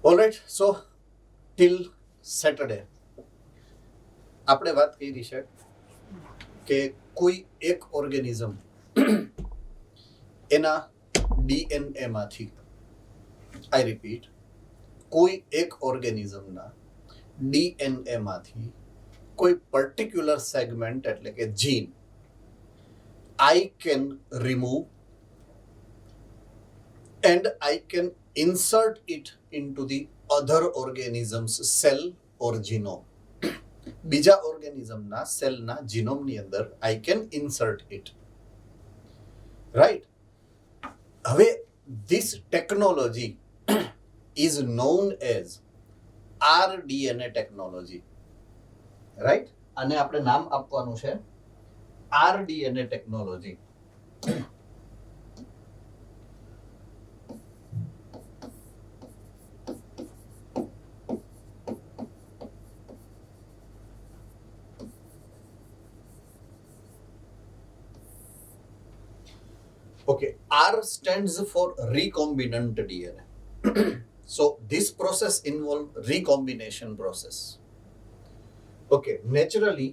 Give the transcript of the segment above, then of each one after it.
Alright, સો till Saturday આપણે વાત કરી છે કે કોઈ એક ઓર્ગેનિઝમ એના ડીએનએમાંથી, આઈ રિપીટ, કોઈ એક ઓર્ગેનિઝમના ડીએનએમાંથી કોઈ પર્ટિક્યુલર સેગમેન્ટ એટલે કે જીન I can remove and I can insert it into the other organism's cell or genome. બીજા ઓર્ગેનિઝમના સેલના જીનોમની અંદર I can insert it. Right? હવે this technology is known as rDNA technology. Right? આને આપણે નામ આપવાનું છે rDNA technology. Okay, R stands for recombinant DNA. So this process involves recombination process. Okay, naturally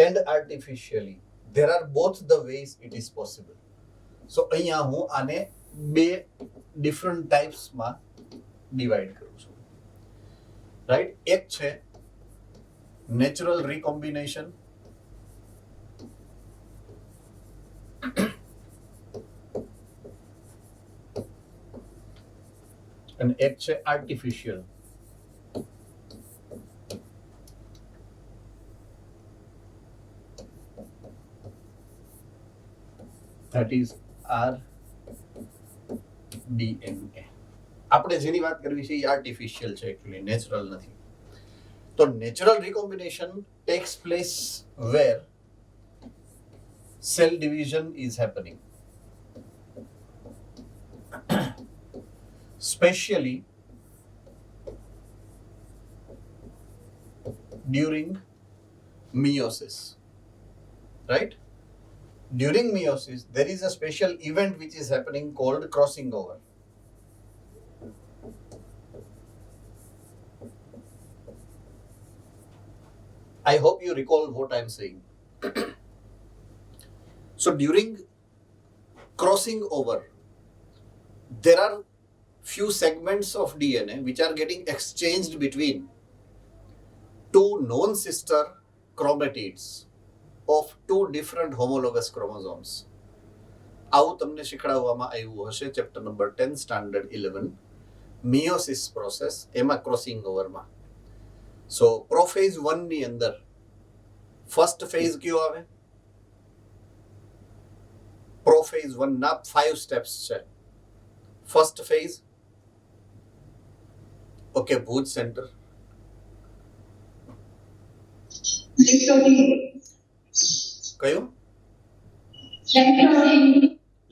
and artificially, there are both the ways it is possible. So અહીંયા હું આને બે different types માં divide કરું છું. Right? એક છે natural recombination અને એક છે આર્ટિફિશિયલ. That is rDNA. આપણે જેની વાત કરવી છે એ આર્ટિફિશિયલ છે, એકચ્યુઅલી નેચરલ નથી. તો natural recombination takes place where cell division is happening, especially during meiosis. Right? During meiosis, there is a special event which is happening called crossing over. I hope you recall what I am saying. So during crossing over, there are few segments of DNA which are getting exchanged between two non-sister chromatids of two different homologous chromosomes. આવું તમને શીખવાડવામાં આવ્યું હશે chapter number 10 standard 11 miosis process, એમાં crossing ઓવરમાં. સો prophase 1 ની અંદર first phase કયો આવે? પ્રોફેઝ 1 ના 5 સ્ટેપ્સ છે. First phase, okay, Bhuj centre. કયું?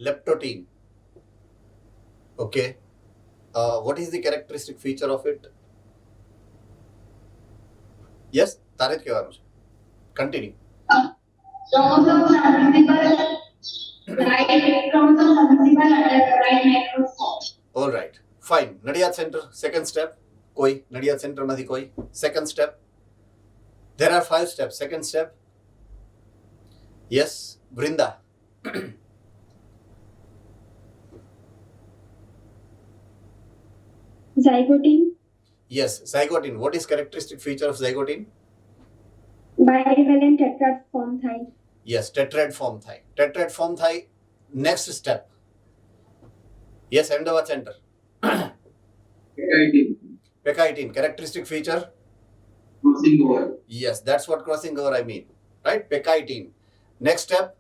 leptotene. Okay. What is the characteristic feature of it? Yes, તારે જ કહેવાનું છે. Continue. Chromosomes are visible, right chromosomes are visible under the right microscope. All right. Fine. Nadiad centre, second step. કોઈ નડિયાદ સેન્ટરમાંથી કોઈ? Second step. There are 5 steps. Second step. Yes, Vrinda. Zygotine, Yes, zygotine. What is characteristic feature of zygotine? bivalent tetrad form thigh. Yes, tetrad form thigh. Tetrad form thigh. Next step. Yes, Ahmedabad center. Pectine. Characteristic feature? Crossing over. Yes, that's what crossing over I mean. Right? Pectine. Next step.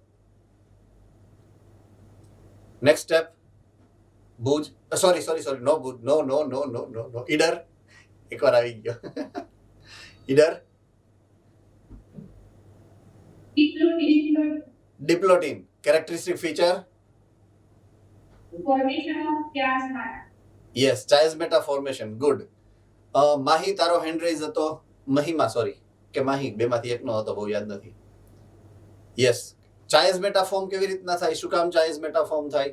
Next step. Bhuj. Sorry. No Bhuj. No. Idar. એક વાર આવી ગયો. Idar. Diplotene. Characteristic feature? Formation of chiasmata. Yes, chiasmata formation. Good. Mahi, તારો hand rays હતો. મહિમા, sorry, કે માહી, બેમાંથી એકનો હતો, બહુ યાદ નથી. યસ, ચાયઝમેટા ફોર્મ કેવી રીતના થાય? શું કામ ચાયઝમેટા ફોર્મ થાય?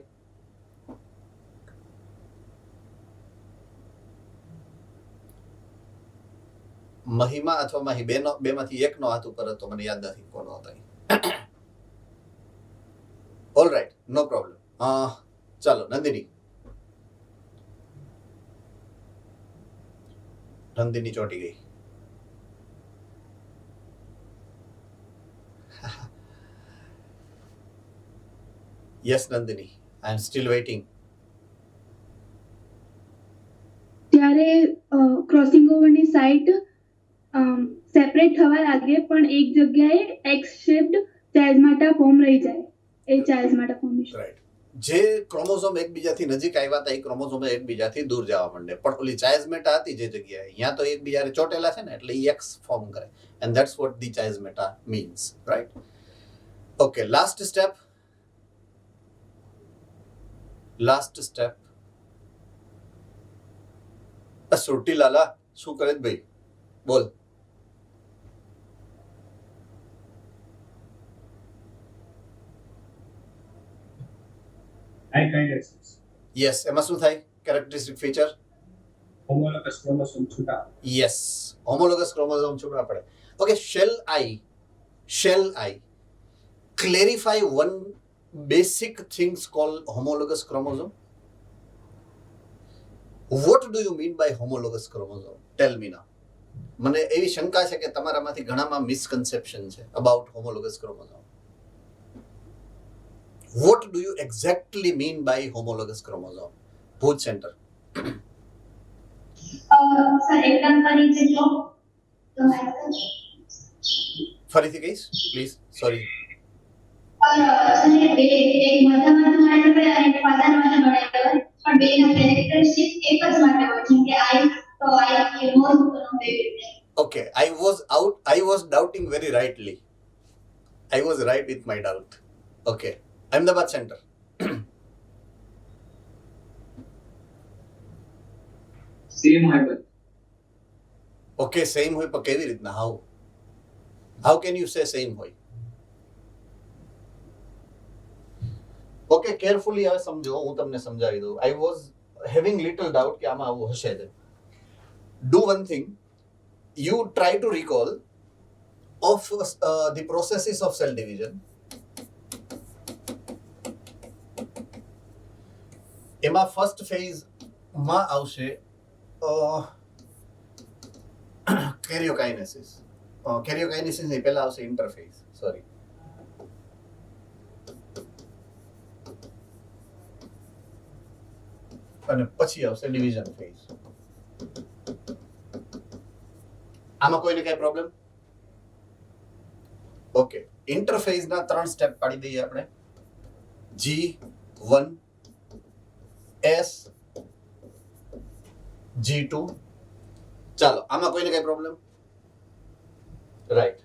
મહિમા અથવા માહી બેમાંથી એકનો હાથ ઉપર હતો, મને યાદ નથી કોનો હતો. All right, no problem. ચાલો નંદિની. નંદિની ચોંટી ગઈ. Yes Nandini, I am still waiting. ત્યારે ક્રોસિંગ ઓવરની સાઇટ સેપરેટ થવા લાગે પણ એક જગ્યાએ એક્સ શેપ્ડ ચાઇઝમાટા ફોર્મ રહી જાય. એ ચાઇઝમાટા ફોર્મેશન. રાઈટ. જે ક્રોમોઝોમ એકબીજાથી નજીક આવ્યા હતા એ ક્રોમોઝોમ એકબીજાથી દૂર જવા માંડે, પણ ઓલી ચાઇઝમેટા હતી જે જગ્યાએ, અહીંયા તો એકબીજાને ચોટેલા છે ને એટલે એ એક્સ ફોર્મ કરે, and that's what the chiasmata means. Right. Okay, last step. સુરતી લાલા શું કરે ભાઈ? બોલ. યસ, એમાં શું થાય? કેરેક્ટરિસ્ટિક ફીચર Homologous chromosome છૂટા. યસ, હોમોલોગસ ક્રોમોઝોમ છૂટા પડે. Okay, shall I clarify one basic things called homologous chromosome? What do you mean by homologous chromosome? Tell me now. મને એવી શંકા છે કે તમારામાંથી ઘણામાં મિસકન્સેપ્શન છે about homologous chromosome. What do you exactly mean by homologous chromosome? Bhuj Center. Sir એકદમ પરિચિત છો તો ફરીથી કહીશ પ્લીઝ, સોરી. છે બે એક મધ્યમાંથી મળે અને એક ફાધરમાંથી મળે પણ બેના કેરેક્ટરિસ્ટિક એક જ માટે હોય છે કે આઈ તો આઈ એ મોર baby. Okay, I was doubting very rightly. I was right with my doubt. Okay, Ahmedabad Center. Same હોય but Okay, same હોય પણ કેવી રીતના? How can you say same હોય? Okay, carefully હવે સમજો, હું તમને સમજાવી દઉં. I was having little doubt કે આમાં આવું હશે જ. Do one thing. You try to recall of the processes of cell division. એમાં ફર્સ્ટ ફેઝ માં આવશે કેરિયોકાઇનેસિસ. કેરિયોકાઇનેસિસ ની પહેલા આવશે ઇન્ટરફેઝ, સોરી. અને પછી આવશે ડિવિઝન ફેઝ. આમાં કોઈને કઈ પ્રોબ્લેમ? ઓકે, ઇન્ટરફેઝ ના 3 સ્ટેપ પાડી દઈએ આપણે. G1 S G2. ચાલો, આમાં કોઈને કઈ પ્રોબ્લેમ? રાઈટ.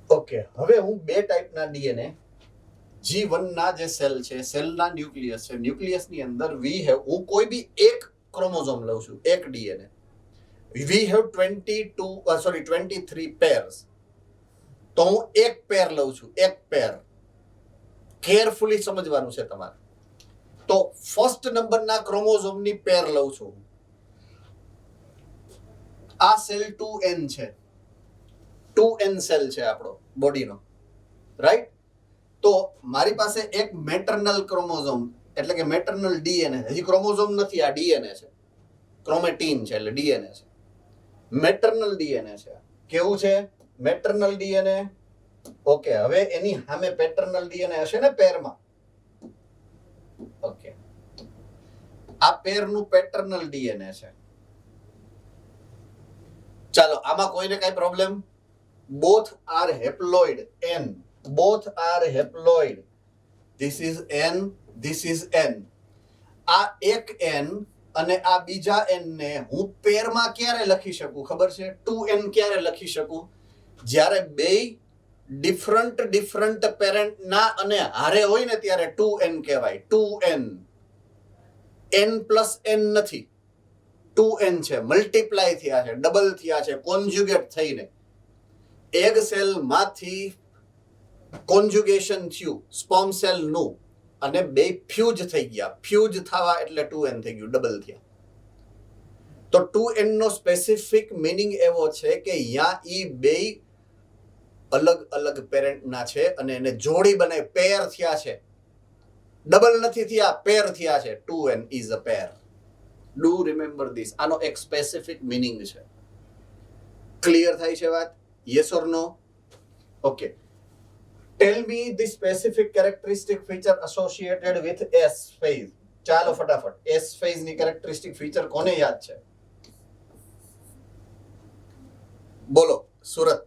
ઓકે, હવે હું બે ટાઈપના ડીએનએ G1 ના જે સેલ છે, સેલના ન્યુક્લિયસ છે, ન્યુક્લિયસની અંદર હું કોઈ બી એક ક્રોમોઝોમ લઉં છું, એક ડીએનએ. We have 23 pairs. તો હું એક પેર લઉં છું, એક પેર. કેરફુલી સમજવાનું છે તમારે. તો ફર્સ્ટ નંબરના ક્રોમોઝોમની પેર લઉં છું. આ સેલ 2n છે. 2n સેલ છે આપણો બોડીનો, રાઈટ? તો મારી પાસે એક મેટર્નલ ક્રોમોઝોમ એટલે કે મેટર્નલ ડીએનએ, હજી ક્રોમોઝોમ નથી, આ ડીએનએ છે. ક્રોમેટીન છે એટલે ડીએનએ છે. મેટર્નલ ડીએનએ છે. કેવું છે? Maternal DNA. ઓકે, હવે એની સામે પેટર્નલ ડીએનએ હશે ને પેરમાં. ઓકે, આ પેરનું પેટર્નલ ડીએનએ છે. ચાલો, આમાં કોઈને કઈ problem? Both are haploid N. Both are haploid. This is N, this is N. આ એક N અને આ બીજા N ને હું પેરમાં ક્યારે લખી શકું ખબર છે? 2n ક્યારે લખી શકું? જ્યારે બે ડિફરન્ટ પેરેન્ટ ના અને હારે હોય ને ત્યારે 2n કહેવાય. 2n. n પ્લસ n નથી, 2n છે. મલ્ટીપ્લાય થયા છે, ડબલ થયા છે, કોન્જ્યુગેટ થઈને. એગ સેલ માંથી કોન્જ્યુગેશન થયું સ્પર્મ સેલ નું અને બે ફ્યુઝ થઈ ગયા. ફ્યુઝ થવા એટલે 2n થઈ ગયું, ડબલ થયા. તો 2n નો સ્પેસિફિક મીનિંગ એવો છે કે અહીંયા ઈ બે અલગ અલગ પેરેન્ટના છે અને એને જોડી બનાવી પેર થયા છે, ડબલ નથી થયા, પેર થયા છે. 2n is a pair. Do remember this. આનો એક સ્પેસિફિક મીનિંગ છે. ક્લિયર થાય છે વાત? Yes or no? Okay. Tell me the specific characteristic feature associated with S phase. ચાલો ફટાફટ. S phase ની કેરેક્ટરિસ્ટિક ફીચર કોને યાદ છે? બોલો સુરત.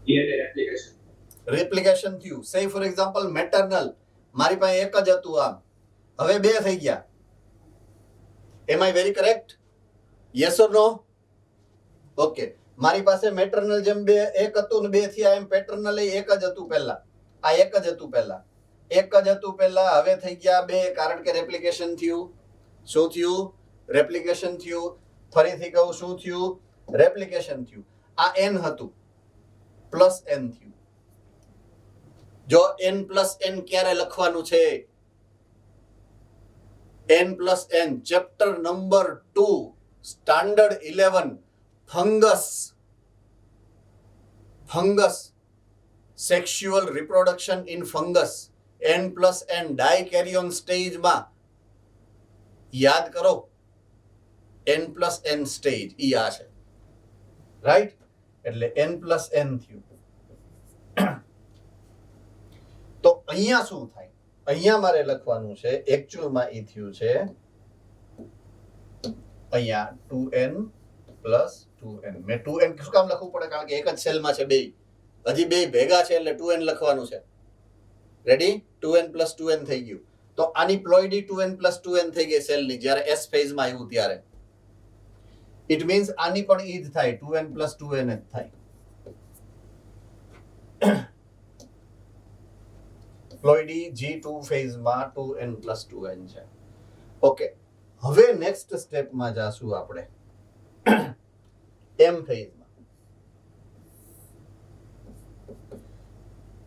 DNA replication. રેપ્લિકેશન થયું. સે ફોર એક્ઝામ્પલ મેટરનલ, મારી પાસે એક જ હતું, આમ હવે બે થઈ ગયા. Am I very correct? Yes or no? Okay. મારી પાસે મેટરનલ જેમ બે એક હતું ને બે થયા, એમ પેટર્નલ એક જ હતું પહેલા. આ એક જ હતું પહેલા, એક જ હતું પહેલા, હવે થઈ ગયા બે, કારણ કે રેપ્લિકેશન થયું. શું થયું? રેપ્લિકેશન થયું. ફરીથી કહું, શું થયું? રેપ્લિકેશન થયું. આ n હતું, પ્લસ n થયું. જો n પ્લસ n ક્યારે લખવાનું છે? n plus n, chapter number 2, standard 11, fungus, sexual reproduction in fungus, n plus n, ડાયકેરિયોન સ્ટેજમાં. યાદ કરો, n પ્લસ n સ્ટેજ ઈ આ છે, રાઈટ? એટલે n પ્લસ n થયું. તો અહીંયા શું થાય? અહીંયા મારે લખવાનું છે, એકચ્યુઅલમાં ઈ થયું છે અહીંયા 2n પ્લસ 2n. મેં 2n શું કામ લખવું પડે? કારણ કે એક જ સેલમાં છે બે, હજી બે ભેગા છે એટલે 2n લખવાનું છે. રેડી? 2n પ્લસ 2n થઈ ગયું. તો આની પ્લોઇડી 2n પ્લસ 2n થઈ ગઈ સેલની, જ્યારે S ફેઝમાં આવ્યું ત્યારે. ઇટ મીન્સ આની પણ ઈ જ થાય, 2n પ્લસ 2n જ થાય. પ્લોઇડી G2 ફેઝમાં 2n પ્લસ 2n છે. ઓકે. હવે નેક્સ્ટ સ્ટેપમાં જાશું આપણે M ફેઝમાં.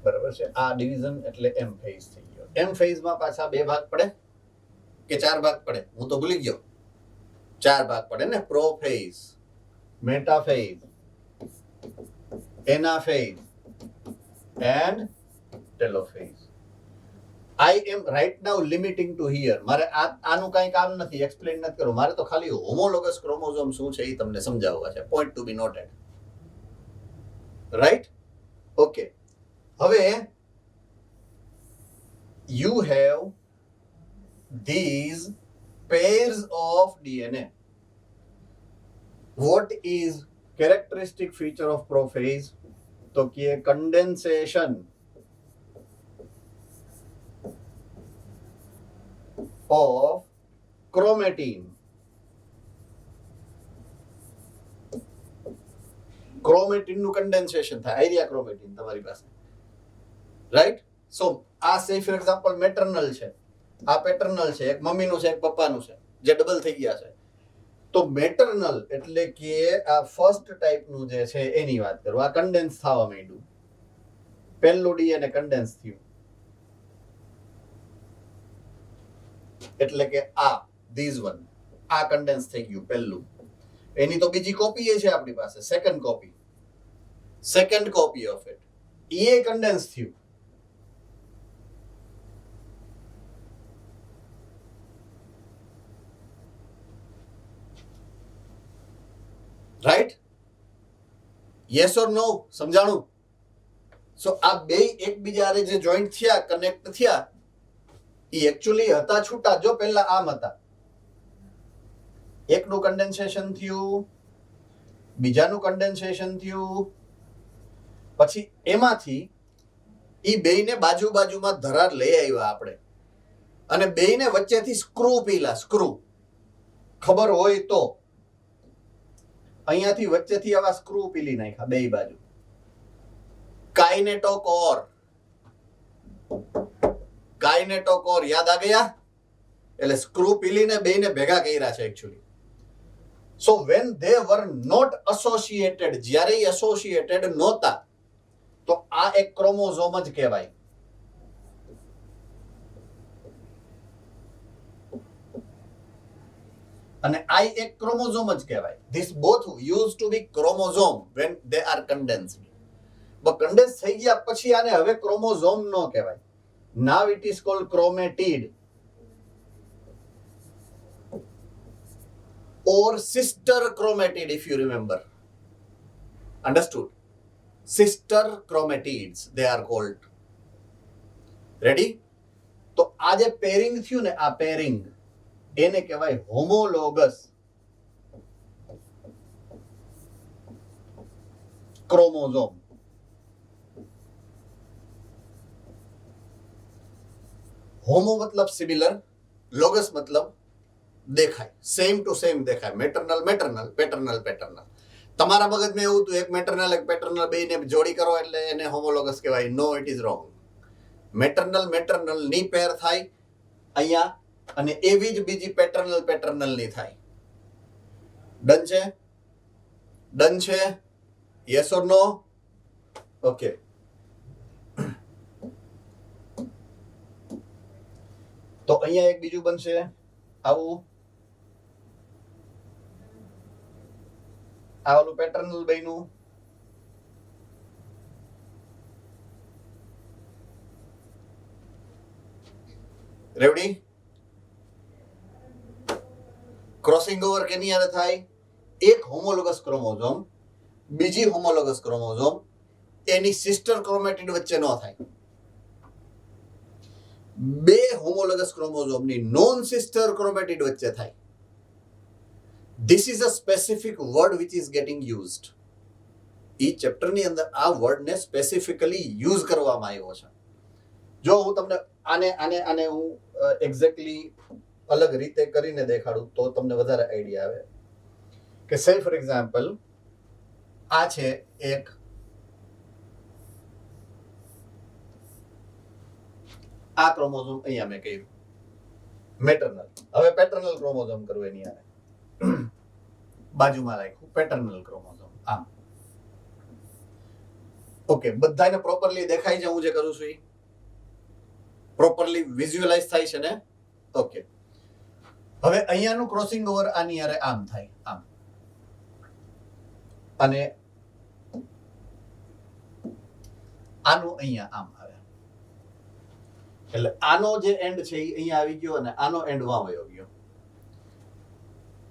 બરાબર છે? આ ડિવિઝન એટલે M ફેઝ થઈ ગયો. M ફેઝમાં પાછા બે ભાગ પડે કે ચાર ભાગ પડે? હું તો ભૂલી ગયો. ચાર ભાગ પડે ને. Pro phase, meta phase, anaphase and telophase. I am right now limiting to here. મારે આનું કઈ કામ નથી, એક્સપ્લેન નથી કરવું. મારે તો ખાલી હોમોલોગસ ક્રોમોઝોમ શું છે એ તમને સમજાવવા છે. પોઈન્ટ ટુ બી નોટેડ. રાઈટ? ઓકે. હવે you have these pairs of DNA. What is characteristic feature of prophase? તો કે condensation of chromatin. Chromatin નું કન્ડેન્સેશન થાય. આઈડિયા ક્રોમેટિન તમારી પાસે, રાઈટ? સો આ સે ફોર એક્ઝામ્પલ મેટરનલ છે, આ પેટર્નલ છે, એક મમ્મીનું છે, એક પપ્પાનું છે, જે ડબલ થઈ ગયા છે. તો મેટરનલ એટલે કે આ ફર્સ્ટ ટાઈપનું જે છે એની વાત કરું. આ કન્ડેન્સ થવા માંડ્યું, પહેલું ડીએનએ કન્ડેન્સ થયું, એટલે કે આ ધીઝ વન, આ કન્ડેન્સ થઈ ગયું પહેલું. એની તો બીજી કોપી છે આપણી પાસે, second copy of it, A condense થયું. રાઈટ? યસ ઓર નો? સમજાણું? સો આ બે એકબીજા જે જોઈન્ટ થયા, કનેક્ટ થયા, એ એકચ્યુઅલી હતા છૂટા. જો પહેલા આમ હતા, એકનું કન્ડેન્સેશન થયું, બીજાનું કન્ડેન્સેશન થયું, પછી એમાંથી એ બેયને બાજુમાં ધરાર લઈ આવ્યા આપણે, અને બેયને વચ્ચેથી સ્ક્રૂ પીલા. સ્ક્રૂ ખબર હોય તો અહીંયાથી વચ્ચેથી આવા સ્ક્રૂ પીલી નાખ્યા બે બાજુ. કાઇનેટોકોર યાદ આ ગયા? એટલે સ્ક્રૂ પીલીને બેયને ભેગા કર્યા છે actually. So when they were not associated, જ્યારે એસોસિએટેડ નહોતા, તો આ એક ક્રોમોઝોમ જ કહેવાય. અને I એક ક્રોમોઝોમ જ કહેવાય. This both used to be chromosome when they are condensed. પણ કન્ડેન્સ થઈ ગયા પછી આને હવે ક્રોમોઝોમ ન કહેવાય. Now it is called chromatid or sister chromatid, if you remember. Understood? Sister chromatids they are called. Ready? તો આ જે પેરિંગ થયું ને, આ પેરિંગ એને કહેવાય હોમોલોગસ ક્રોમોઝોમ. હોમો મતલબ સિમિલર, લોગસ મતલબ દેખાય, સેમ ટુ સેમ દેખાય. Maternal maternal, paternal paternal. તમારા મગજમાં એવું હતું એક મેટરનલ એક પેટર્નલ બેયને જોડી કરો એટલે એને હોમોલોગસ કહેવાય. No, it is wrong. Maternal maternal ની પેર થાય અહીંયા અને એવી જ બીજી પેટર્નલ પેટર્નલ ની થાય. ડન છે? ડન છે? Yes or no? ઓકે. તો અહીંયા એક બીજું બનશે આવું. આ ઓલું પેટર્નલ બન્યું. રેવડી? ક્રોસિંગ ઓવર કેની હારે થાય? એક હોમોલોગસ ક્રોમોઝોમ બીજી હોમોલોગસ ક્રોમોઝોમ એની સિસ્ટર ક્રોમેટિડ વચ્ચે ન થાય. બે હોમોલોગસ ક્રોમોઝોમની નોન સિસ્ટર ક્રોમેટિડ વચ્ચે થાય. This is a specific word which is getting used. એ ચેપ્ટરની અંદર આ વર્ડને સ્પેસિફિકલી યુઝ કરવામાં આવ્યો છે. જો હું તમને આને હું એક્ઝેક્ટલી અલગ રીતે કરીને દેખાડું તો તમને વધારે આઈડિયા આવે કે સે ફોર એક્ઝામ્પલ આ છે એક આ ક્રોમોઝોમ અહીંયા મેં કહ્યું મેટરનલ. હવે પેટર્નલ ક્રોમોઝોમ કરવું એની આરે બાજુમાં રાખ્યું પેટર્નલ ક્રોમોઝોમ આમ. ઓકે, બધાને પ્રોપરલી દેખાય છે હું જે કરું છું એ? પ્રોપરલી વિઝ્યુઅલાઇઝ થાય છે ને? ઓકે. હવે અહીંયાનું ક્રોસિંગ ઓવર આની હારે આમ થાય, આમ. અને આનું અહીંયા આમ આવે. એટલે આનો જે એન્ડ છે એ અહીંયા આવી ગયો અને આનો એન્ડ વાં વયો ગયો.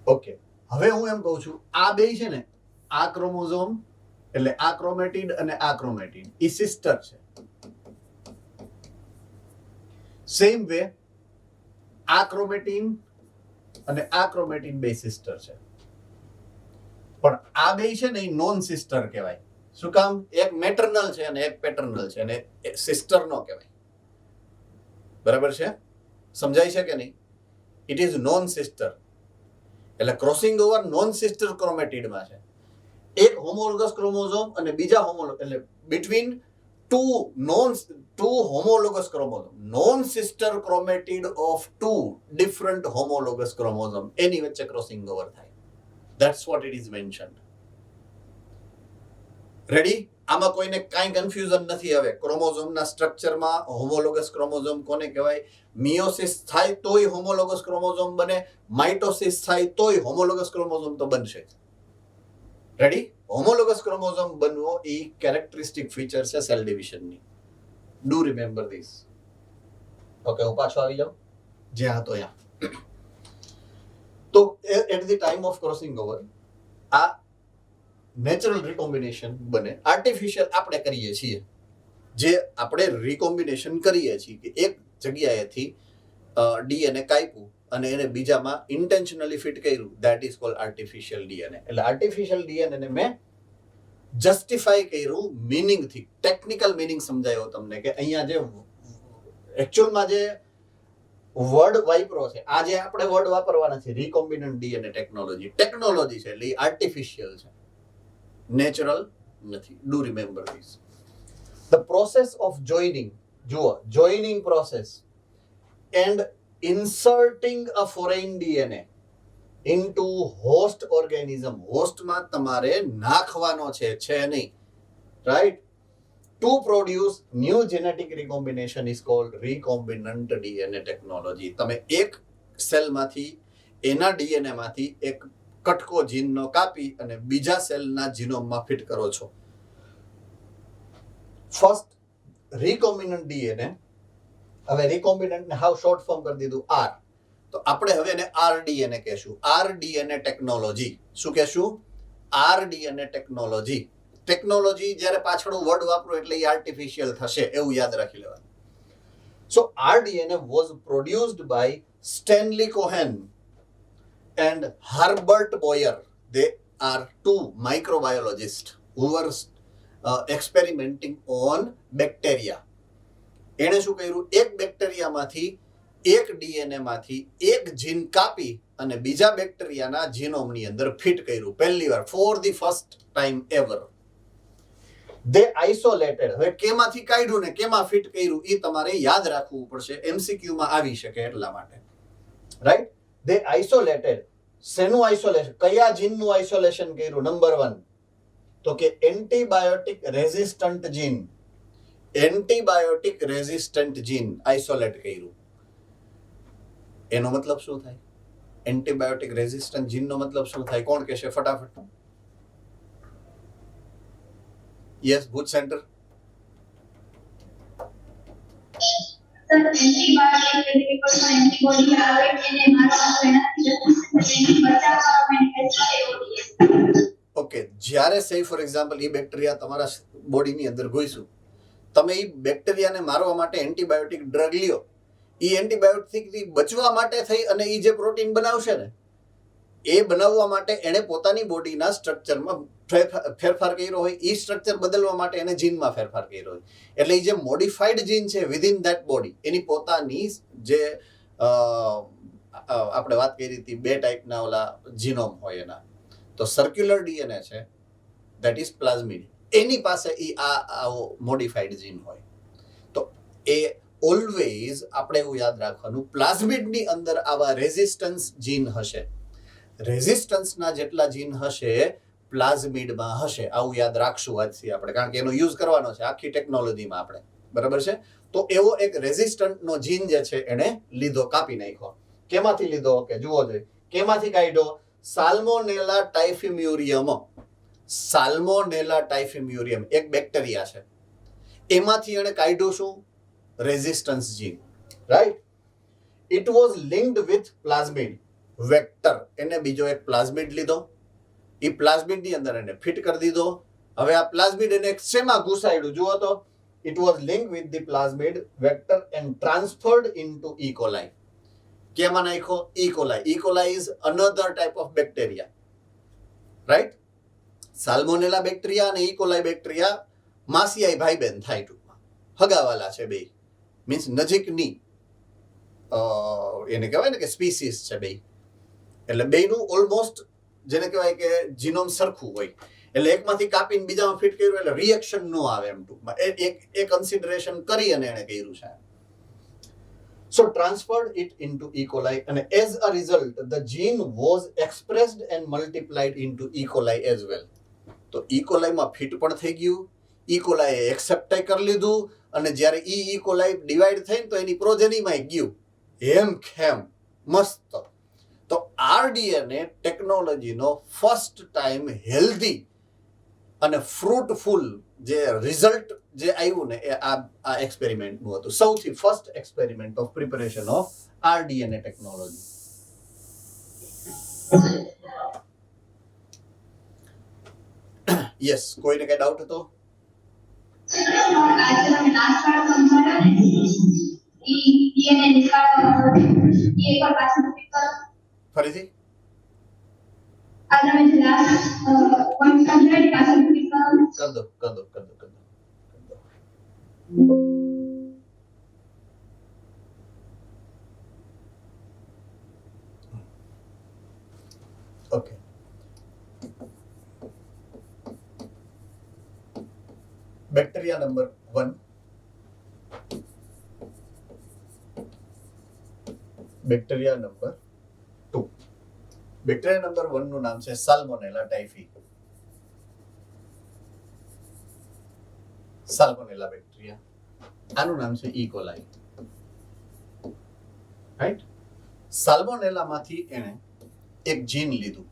ઓકે. હવે હું એમ કહું છું આ બે છે ને, આ ક્રોમોઝોમ એટલે આ ક્રોમેટિડ અને આ ક્રોમેટિડ એ સિસ્ટર છે. સેમ વે આ ક્રોમેટિન અને આ ક્રોમેટિન બે સિસ્ટર છે. પણ આ બે છે ને એ નોન સિસ્ટર કહેવાય. શું કામ? એક મેટરનલ છે અને એક પેટર્નલ છે અને સિસ્ટર નો કહેવાય. બરાબર છે? સમજાય છે કે નહીં? It is known sister. એટલે ક્રોસિંગ ઓવર નોન સિસ્ટર ક્રોમેટિડમાં છે. એક હોમોલોગસ ક્રોમોઝોમ અને બીજા હોમોલોગસ એટલે between two homologous chromosome, non-sister chromatid of two different homologous chromosome એની વચ્ચે ક્રોસિંગ ઓવર થાય. That's what it is mentioned. Ready? આમાં કોઈને કાંઈ કન્ફ્યુઝન નથી. હવે ક્રોમોઝોમના સ્ટ્રક્ચરમાં હોમોલોગસ ક્રોમોઝોમ કોને કહેવાય? મિયોસિસ થાય તોય હોમોલોગસ ક્રોમોઝોમ બને, માઇટોસિસ થાય તોય હોમોલોગસ ક્રોમોઝોમ તો બનશે. રેડી? હોમોલોગસ ક્રોમોઝોમ બનવો એ કેરેક્ટરિસ્ટિક ફીચર છે સેલ ડિવિઝનની. Do remember this. ઓકે, હું પાછો આવી જાઉં જ્યાં હતો ત્યાં. તો at the time of crossing over આ નેચરલ રિકોમ્બિનેશન બને. આર્ટિફિશિયલ આપણે કરીએ છીએ. જે આપણે રિકોમ્બિનેશન કરીએ છીએ કે એક જગ્યાએથી ડીએનએ કાપ્યું અને એને બીજામાં ઇન્ટેન્શનલી ફિટ કર્યું, that is called artificial DNA. એટલે આર્ટિફિશિયલ ડીએનએ ને મેં જસ્ટિફાઈ કર્યું મીનિંગથી. ટેકનિકલ મીનિંગ સમજાયો તમને કે અહીંયા જે એકચ્યુઅલમાં જે વર્ડ વાપરો છે, આ જે આપણે વર્ડ વાપરવાના છે રિકોમ્બિનન્ટ ડીએનએ ટેકનોલોજી છે એટલે એ આર્ટિફિશિયલ છે, નેચરલ નથી. Do remember this. The process of joining, જુઓ, joining process and inserting a foreign DNA into host organism. હોસ્ટમાં તમારે નાખવાનો છે નહીં, right? To produce new genetic recombination is called recombinant DNA technology. તમે એક સેલમાંથી એના ડીએનએ માંથી એક કટકો જીનનો કાપી અને બીજા સેલના જીનોમમાં ફિટ કરો છો. First recombinant DNA. હવે રિકોમ્બિનન્ટને હાવ શોર્ટ ફોર્મ કરી દીધું આર. તો આપણે હવે એને આરડીએનએ કહેશું. આરડીએનએ ટેકનોલોજી. શું કહેશું? આરડીએનએ ટેકનોલોજી. ટેકનોલોજી જ્યારે પાછળ વર્ડ વાપરો એટલે એ આર્ટિફિશિયલ થશે એવું યાદ રાખી લેવાનું. So rDNA was produced by Stanley Cohen and Herbert Boyer. They are two microbiologists who were experimenting on bacteria. એણે શું કર્યું? એક બેક્ટેરિયામાંથી એક ડીએનએ માંથી એક જીન કાપી અને બીજા બેક્ટેરિયાના જીનોમની અંદર ફિટ કર્યું પહેલી વાર, for the first time ever. They isolated. હવે કેમાંથી કાઢ્યું ને કેમાં ફિટ કર્યું એ તમારે યાદ રાખવું પડશે, MCQ માં આવી શકે એટલા માટે. રાઈટ? દે આઇસોલેટેડ. શેનું આઇસોલેશન? કયા જીનનું આઇસોલેશન કર્યું? નંબર 1 તો કે એન્ટીબાયોટિક રેઝિસ્ટન્ટ જીન. એન્ટીબાયોટિક રેઝિસ્ટન્ટ જીન આઇસોલેટ કર્યું. એનો મતલબ શું થાય? એન્ટીબાયોટિક રેઝિસ્ટન્ટ જીનનો મતલબ શું થાય? કોણ કહેશે ફટાફટ? Yes, Bhuj centre. Sir antibiotic antibody આવે એને મારવાનું એનાથી બચાવવા માટે ઓકે, જ્યારે સે ફોર એક્ઝામ્પલ એ બેક્ટેરિયા તમારા બોડીની અંદર ઘૂસ્યું, તમે એ બેક્ટેરિયાને મારવા માટે એન્ટીબાયોટિક ડ્રગ લ્યો. એ એન્ટીબાયોટિકથી બચવા માટે થઈ અને એ જે પ્રોટીન બનાવશે ને એ બનાવવા માટે એણે પોતાની બોડીના સ્ટ્રક્ચરમાં ફેરફાર કર્યો હોય. એ સ્ટ્રક્ચર બદલવા માટે એને જીનમાં ફેરફાર કર્યો હોય. એટલે એ જે મોડિફાઈડ જીન છે વિધિન ધેટ બોડી, એની પોતાની જે આપણે વાત કરી હતી 2 ટાઈપના ઓલા જીનોમ હોય એના. તો સર્ક્યુલર ડીએનએ છે, ધેટ ઇઝ પ્લાઝમિડ. એની પાસે એ આવો મોડિફાઈડ જીન હોય. તો એ ઓલવેઝ આપણે એવું યાદ રાખવાનું, પ્લાઝમિડની અંદર આવા રેઝિસ્ટન્સ જીન હશે. રેઝિસ્ટન્સના જેટલા જીન હશે પ્લાઝમિડમાં હશે. આવું યાદ રાખશું આજથી આપણે, કારણ કે એનો યુઝ કરવાનો છે આખી ટેકનોલોજીમાં આપણે. બરાબર છે? તો એવો એક રેઝિસ્ટન્ટનો જીન જે છે એને લીધો, કાપી નાખ્યો. કેમાંથી લીધો? કે જુઓ જોઈએ કેમાંથી કાઢ્યો? સાલ્મોનેલા ટાઇફિમ્યુરિયમ. સાલ્મોનેલા ટાઇફિમ્યુરિયમ એક બેક્ટેરિયા છે, એમાંથી એને કાઢ્યું શું? Resistance gene. Right? It was linked with plasmid vector. એને બીજો એક પ્લાઝમિડ લીધો, એ પ્લાઝમિડની અંદર એને ફિટ કરી દીધો. હવે આ પ્લાઝમિડ એને શેમાં ઘુસાડ્યું? જુઓ તો, it was linked with the plasmid vector and transferred into E coli. કેમાં નાખ્યો? E coli. E coli is another type of bacteria. Right? Salmonella bacteria અને ઈ કોલાઈ બેક્ટેરિયા માસિયાઈ ભાઈ બહેન થાય, ટૂંકમાં હગાવાલા છે બે. મીન્સ નજીકની એને કહેવાય ને કે સ્પીસીસ છે બે. એટલે બેનું ઓલમોસ્ટ જેને કહેવાય કે જીનોમ સરખું હોય. એટલે એકમાંથી કાપીને બીજામાં ફિટ કર્યું એટલે રિએક્શન ન આવે એમ ટૂંકમાં. એ કન્સિડરેશન કરી અને એને કર્યું છે. So transferred it into E. coli and as a result the gene was expressed and multiplied into E. coli as well. તો E. coli માં ફિટ પણ થઈ ગયું, E. coli એ એક્સેપ્ટ કરી લીધું અને જ્યારે E. coli ડિવાઈડ થઈને તો એની પ્રોજેનીમાં ગયું. એમ ખેમ મસ્ત. તો આરડીએનએ ટેકનોલોજીનો ફર્સ્ટ ટાઈમ હેલ્ધી અને ફ્રૂટફુલ જે રિઝલ્ટ જે આવ્યું ને એ આ એક્સપેરિમેન્ટનું હતું. સૌથી first experiment of preparation of rDNA technology. Yes, કોઈને કઈ ડાઉટ હતો? આજે તમે લાસ્ટ વાળો સમજાવ્યો ને ઈ ડીએનએ નિકાળવા એ એકવાર પાછું રિપીટ કરો. ફરીથી આ તમે જે લાસ્ટ પોઈન્ટ સમજાવ્યો પાછું રિપીટ કરો. કર દો. Okay, bacteria number 1, bacteria number 2. Bacteria number 1 નું નામ છે સાલ્મોનેલા ટાઇફી. સાલ્મોનેલા બેક્ટેરિયા, આનું નામ છે ઈ કોલાઈ. રાઈટ? સાલ્મોનેલામાંથી એને એક જીન લીધું,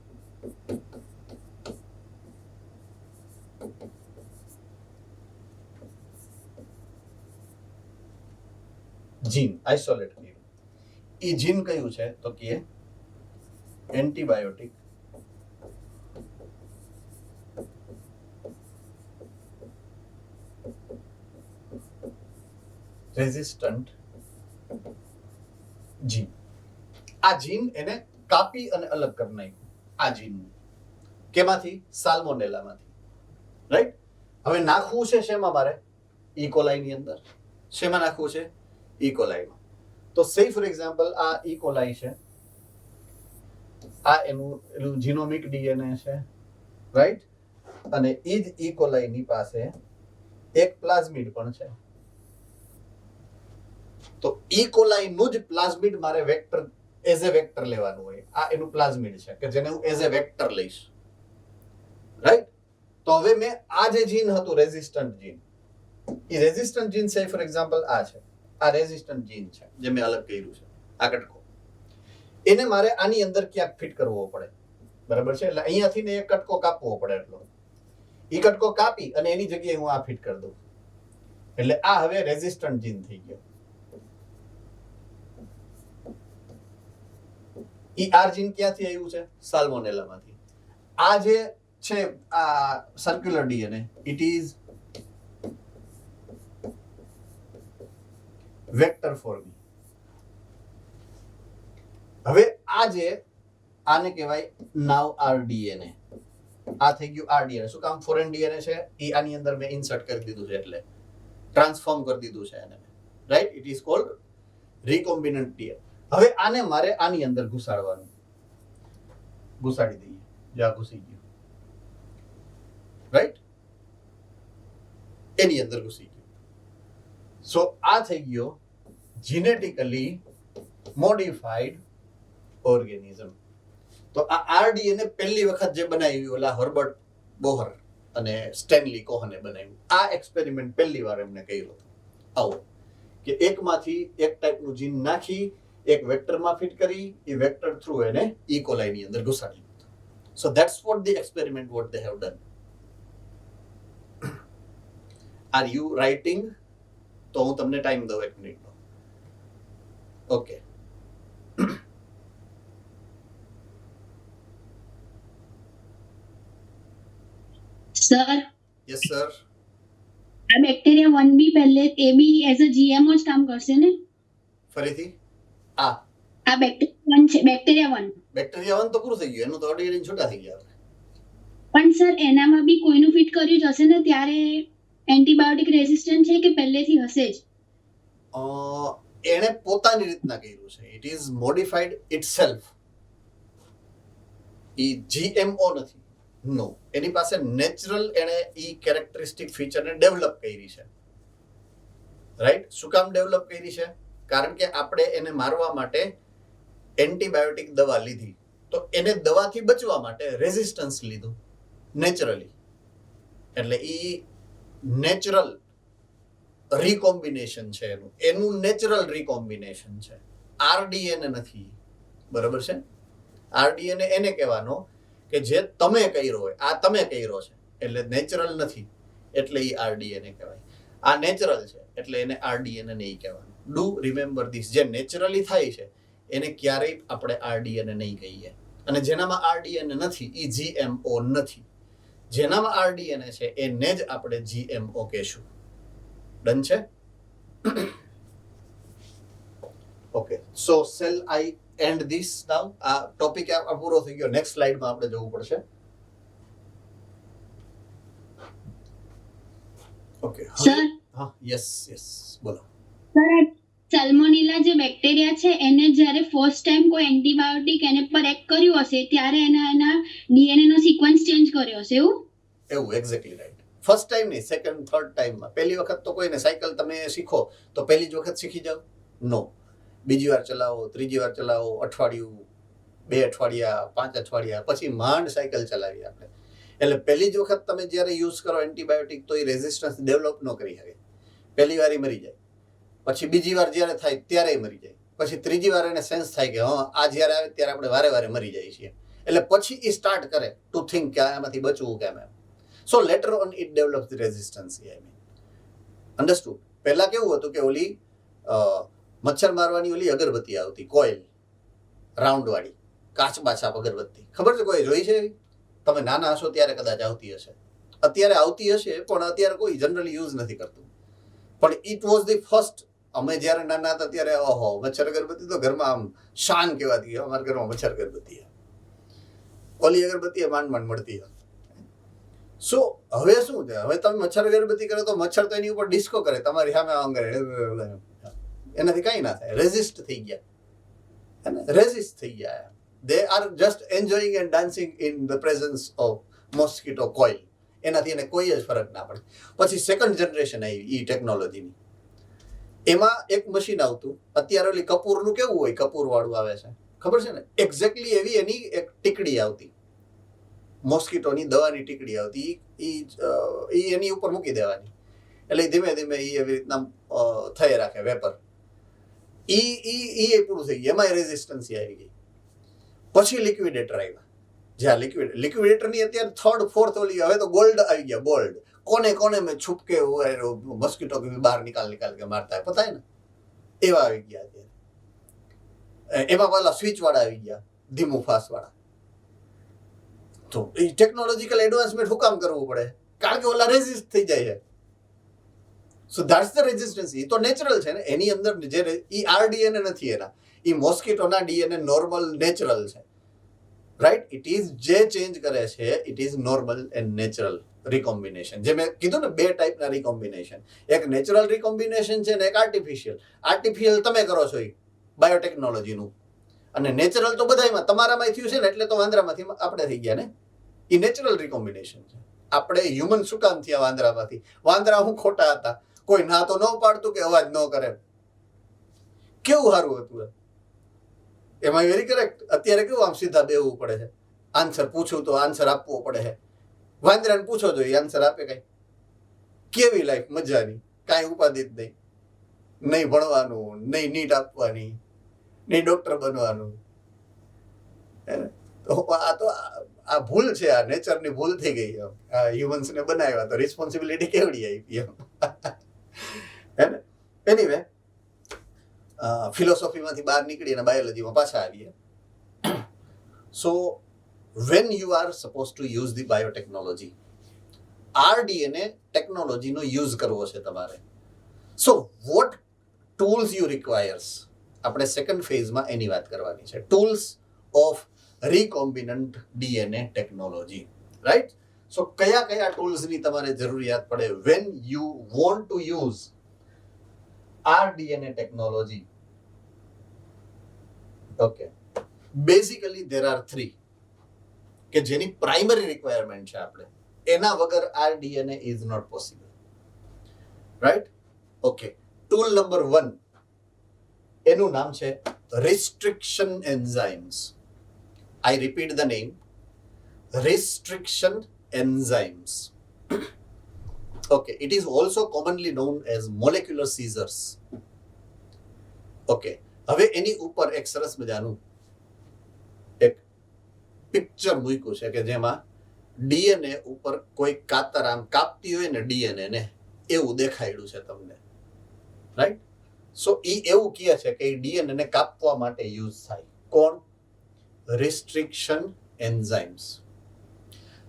જીન આઇસોલેટ કર્યું. એ જીન કયું છે તો કે એન્ટીબાયોટિક રેઝિસ્ટન્ટ જીન. આ જીન એને કાપી અને અલગ કરી નાખ્યું. આ જીન કેમાંથી? સાલ્મોનેલામાંથી. રાઈટ. હવે નાખવું છે શેમાં મારે? ઇકોલાઈ ની અંદર. શેમાં નાખવું છે? ઇકોલાઈમાં. તો સે ફોર એક્ઝામ્પલ આ ઇકોલાઈ છે, આ એનું જીનોમિક ડીએનએ છે, રાઈટ. અને એ જ ઇકોલાઈ ની પાસે એક પ્લાઝમિડ પણ છે. તો ઇકોલાઈ નું જ પ્લાઝમિડ મારે વેક્ટર એઝ એ વેક્ટર લેવાનું હોય. આ એનું પ્લાઝમિડ છે કે જેને હું એઝ એ વેક્ટર લઈશ, રાઈટ. તો હવે મેં આ જે જીન હતું રેઝિસ્ટન્ટ જીન, એ રેઝિસ્ટન્ટ જીન છે ફોર એક્ઝામ્પલ આ છે, આ રેઝિસ્ટન્ટ જીન છે જે મેં અલગ કર્યું છે, આ કટકો. એને મારે આની અંદર ક્યાંક ફિટ કરવો પડે, બરાબર છે. એટલે અહીંયાથી ને એક કટકો કાપવો પડે. એટલો એ કટકો કાપી અને એની જગ્યાએ હું આ ફિટ કરી દઉં. એટલે આ હવે રેઝિસ્ટન્ટ જીન થઈ ગયો. ઈ આર જીન ક્યાંથી આવ્યું છે? સાલ્મોનેલામાંથી. આ જે છે આ circular DNA, it is vector forming. હવે આ જે આને કહેવાય નાવ આરડીએનએ. આ થઈ ગયું આરડીએનએ. શું કામ? ફોરેન ડીએનએ છે, એ આની અંદર મેં ઇન્સર્ટ કરી દીધું છે, એટલે ટ્રાન્સફોર્મ કરી દીધું છે એને, right. It is cold recombinant DNA. હવે આને મારે આની અંદર ઘુસાડવાનું. ઘુસાડી દઈએ, જ્યાં ઘૂસી ગયું, રાઈટ. એની અંદર ઘૂસી ગયું. સો આ થઈ ગયો જીનેટિકલી મોડિફાઈડ ઓર્ગેનિઝમ. તો આ આરડીએનએ પહેલી વખત જે બનાવ્યું ઓલા હર્બર્ટ બોહર અને સ્ટેનલી કોહને બનાવ્યું. આ એક્સપેરિમેન્ટ પહેલી વાર એમને કર્યો હતો. આવો કે એકમાંથી એક ટાઈપનું જીન નાખી એક વેક્ટરમાં ફિટ કરી, એ વેક્ટર થ્રુ એને ઇકોલાઈ ની અંદર ઘુસાડી દીધું. સો that's what the experiment what they have done. Are you writing? તો હું તમને ટાઈમ દઉં 1 મિનિટનો. ઓકે. Sir, yes sir. આ બેક્ટેરિયા 1 બી પહેલે એ બી એઝ અ જીએમઓ જ કામ કરશે ને? ફરીથી આ બેક્ટેરિયા 1 છે, બેક્ટેરિયા 1. બેક્ટેરિયા 1 તો પૂરું થઈ ગયું, એનું તો ઓર્ડિનરી છૂટા થઈ ગયા. પણ સર એનામાં બી કોઈનું ફિટ કર્યું જ હશે ને, ત્યારે એન્ટીબાયોટિક રેઝિસ્ટન્ટ છે કે પહેલેથી હશે જ? એણે પોતાની રીતના કર્યું છે. It is modified itself. ઈ જીએમઓ નથી. નો, એની પાસે નેચરલ એણે ઈ કેરેક્ટરિસ્ટિક ફીચરને ડેવલપ કરી છે, રાઈટ. શું કામ ડેવલપ કરી છે? કારણ કે આપણે એને મારવા માટે એન્ટીબાયોટિક દવા લીધી, તો એને દવાથી બચવા માટે રેઝિસ્ટન્સ લીધું નેચરલી. એટલે ઈ નેચરલ રીકોમ્બિનેશન છે એનું નેચરલ રીકોમ્બિનેશન છે. આરડીએનએ નથી, બરાબર છે. આરડીએનએ એને કહેવાનો કે જે તમે કર્યો હોય, આ તમે કર્યો છે એટલે નેચરલ નથી, એટલે એ આરડીએનએ કહેવાય. આ નેચરલ છે એટલે એને આરડીએનએ નહીં કહેવાનું. Do remember this. જે નેચરલી થાય છે એને ક્યારેય આપણે આરડીએનએ નહીં કહીએ. અને જેનામાં આરડીએનએ નથી એ જીએમઓ નથી. જેનામાં આરડીએનએ છે એને જ આપણે જીએમઓ કહેશું. ડન છે? Okay. So shall I end this now? આ ટોપિક પૂરો થઈ ગયો. નેક્સ્ટ સ્લાઇડમાં આપણે જવું પડશે. ઓકે સર, હા, યસ યસ, બોલો. સર આ સાલ્મોનેલા જે બેક્ટેરિયા છે એને જ્યારે ફર્સ્ટ ટાઈમ કોઈ એન્ટીબાયોટિક એને પર એક્ટ કર્યું હશે ત્યારે એના ડીએનએ નો સિક્વન્સ ચેન્જ કર્યો હશે, એવું? એવું, એક્ઝેક્ટલી રાઈટ. ફર્સ્ટ ટાઈમ નહીં, સેકન્ડ થર્ડ ટાઈમમાં. પહેલી વખત તો કોઈને સાયકલ તમે શીખો તો પહેલી જ વખત શીખી જાઓ? નો. બીજી વાર ચલાવો, ત્રીજી વાર ચલાવો, અઠવાડિયું, 2 અઠવાડિયા, 5 અઠવાડિયા, પછી માંડ સાયકલ ચલાવી આપણે. એટલે પહેલી જ વખત તમે જ્યારે યુઝ કરો એન્ટીબાયોટિક તો એ રેઝિસ્ટન્સ ડેવલપ ન કરી શકે. પહેલી વાર મરી જાય, પછી બીજી વાર જ્યારે થાય ત્યારે મરી જાય, પછી ત્રીજી વાર એને સેન્સ થાય કે હા આ જ્યારે આવે ત્યારે આપણે વારે વારે મરી જઈએ છીએ. એટલે પછી એ સ્ટાર્ટ કરે ટુ થિંક કે આમાંથી બચવું કેમ એમ. So later on it develops the resistancy. I mean understood. પહેલા કેવું હતું કે ઓલી મચ્છર મારવાની ઓલી અગરબત્તી આવતી, કોઇલ રાઉન્ડ વાળી, કાચબા છાપ અગરબત્તી, ખબર છે કોઈ જોઈ છે એવી? તમે નાના હશો ત્યારે કદાચ આવતી હશે, અત્યારે આવતી હશે પણ અત્યારે કોઈ જનરલી યુઝ નથી કરતું. પણ ઇટ વોઝ ધી ફર્સ્ટ. અમે જ્યારે નાના હતા ત્યારે ઓહો મચ્છર અગરબત્તી તો ઘરમાં આમ શાન કહેવાતી, અમારા ઘરમાં મચ્છર અગરબત્તી, ઓલી અગરબત્તી માંડ માંડ મળતી. સો હવે શું છે, હવે તમે મચ્છર અગરબત્તી કરો તો મચ્છર તો એની ઉપર ડિસ્કો કરે, તમારી સામે આમ કરે, એનાથી કંઈ ના થાય. રેઝિસ્ટ થઈ ગયા, રેઝિસ્ટ થઈ ગયા. They are just enjoying and dancing in the presence of mosquito coil. એનાથી એને કોઈ જ ફરક ના પડે. પછી સેકન્ડ જનરેશન આવી એ ટેકનોલોજીની. એમાં એક મશીન આવતું, અત્યારે ઓલી કપૂરનું કેવું હોય, કપૂર વાળું આવે છે ખબર છે ને, એક્ઝેક્ટલી એવી એની એક ટીકડી આવતી, મોસ્કીટોની દવાની ટીકડી આવતી. એ એની ઉપર મૂકી દેવાની એટલે ધીમે ધીમે એ એવી રીતના થઈ રાખે વેપર. એ પૂરું થઈ ગયું, એમાં રેઝિસ્ટન્સી આવી ગઈ. પછી લિક્વિડેટર આવ્યા. જ્યાં લિક્વિડેટરની અત્યારે થર્ડ ફોર્થ ઓલી, હવે તો ગોલ્ડ આવી ગયા. ગોલ્ડ કોને કોને મેં છુપકે મસ્કીટો કે બહાર નિકાલ કે મારતા પતા હે ને, એવા આવી ગયા અત્યારે. એમાં પેલા સ્વિચ વાળા આવી ગયા, ધીમું ફાસ્ટ વાળા. તો એ ટેકનોલોજીકલ એડવાન્સમેન્ટ શું કામ કરવું પડે? કારણ કે ઓલા રેઝિસ્ટ થઈ જાય છે. So that's the resistance. એ તો નેચરલ છે ને, એની અંદર જે ઈ આરડીએનએ નથી એના, એ મોસ્કીટોના ડીએનએ નોર્મલ નેચરલ છે, રાઈટ? ઇટ ઇઝ જે ચેન્જ કરે છે it is normal and natural recombination. જે મેં કીધું ને, બે ટાઈપના રિકોમ્બિનેશન, એક નેચરલ રિકોમ્બિનેશન છે ને એક આર્ટિફિશિયલ. આર્ટિફિશિયલ તમે કરો છો એ બાયોટેકનોલોજીનું, અને નેચરલ તો બધામાં તમારામાં થયું છે ને, એટલે તો વાંદરામાંથી આપણે થઈ ગયા ને. એ નેચરલ રિકોમ્બિનેશન છે. આપણે હ્યુમન શું કામ થયા વાંદરામાંથી? વાંદરા હું ખોટા હતા, કોઈ ના તો ન પાડતું કે અવાજ ન કરે. કેવું સારું હતું એમાં, વેરી કરેક્ટ. અત્યારે કેવું આમ સીધા બેવું પડે છે, આન્સર પૂછું તો આન્સર આપવો પડે છે. વાંદરાને પૂછો તો એ આન્સર આપે. કઈ કેવી લાઈફ મજાની, કાંઈ ઉપાધિ જ નહીં, નહીં ભણવાનું, નહીં નીટ આપવાની, નહીં ડોક્ટર બનવાનું. આ તો આ ભૂલ છે, આ નેચરની ભૂલ થઈ ગઈ. આ હ્યુમન્સને બનાવ્યા તો રિસ્પોન્સિબિલિટી કેવડી આવી એમ, હે ને? એનીવે, ફિલોસોફીમાંથી બહાર નીકળી અને બાયોલોજીમાં પાછા આવીએ. સો when you are supposed to use the biotechnology, RDNA ટેકનોલોજીનો યુઝ કરવો છે તમારે. So what tools you requires, આપણે સેકન્ડ ફેઝમાં એની વાત કરવાની છે. Tools of recombinant DNA technology, right? So કયા કયા ટૂલ્સની તમારે જરૂરિયાત પડે when you want to use RDNA technology? Okay, basically there are three કે જેની પ્રાઇમરી રિક્વાયરમેન્ટ છે. આપણે એના વગર RDNA is not possible, right? Okay, tool number 1, એનું નામ છે restriction enzymes. I repeat the name, restriction enzymes. Okay, it is also commonly known as molecular scissors. Okay, હવે એની ઉપર એક સરસ મજાનું એક પિક્ચર મૂક્યું છે કે જેમાં ડીએનએ ઉપર કોઈ કાતર આમ કાપતી હોય ને ડીએનએ ને, એવું દેખાડ્યું છે તમને, રાઈટ? સો એ એવું કહે છે કે ડીએનએ ને કાપવા માટે યુઝ થાય. કોણ? restriction enzymes.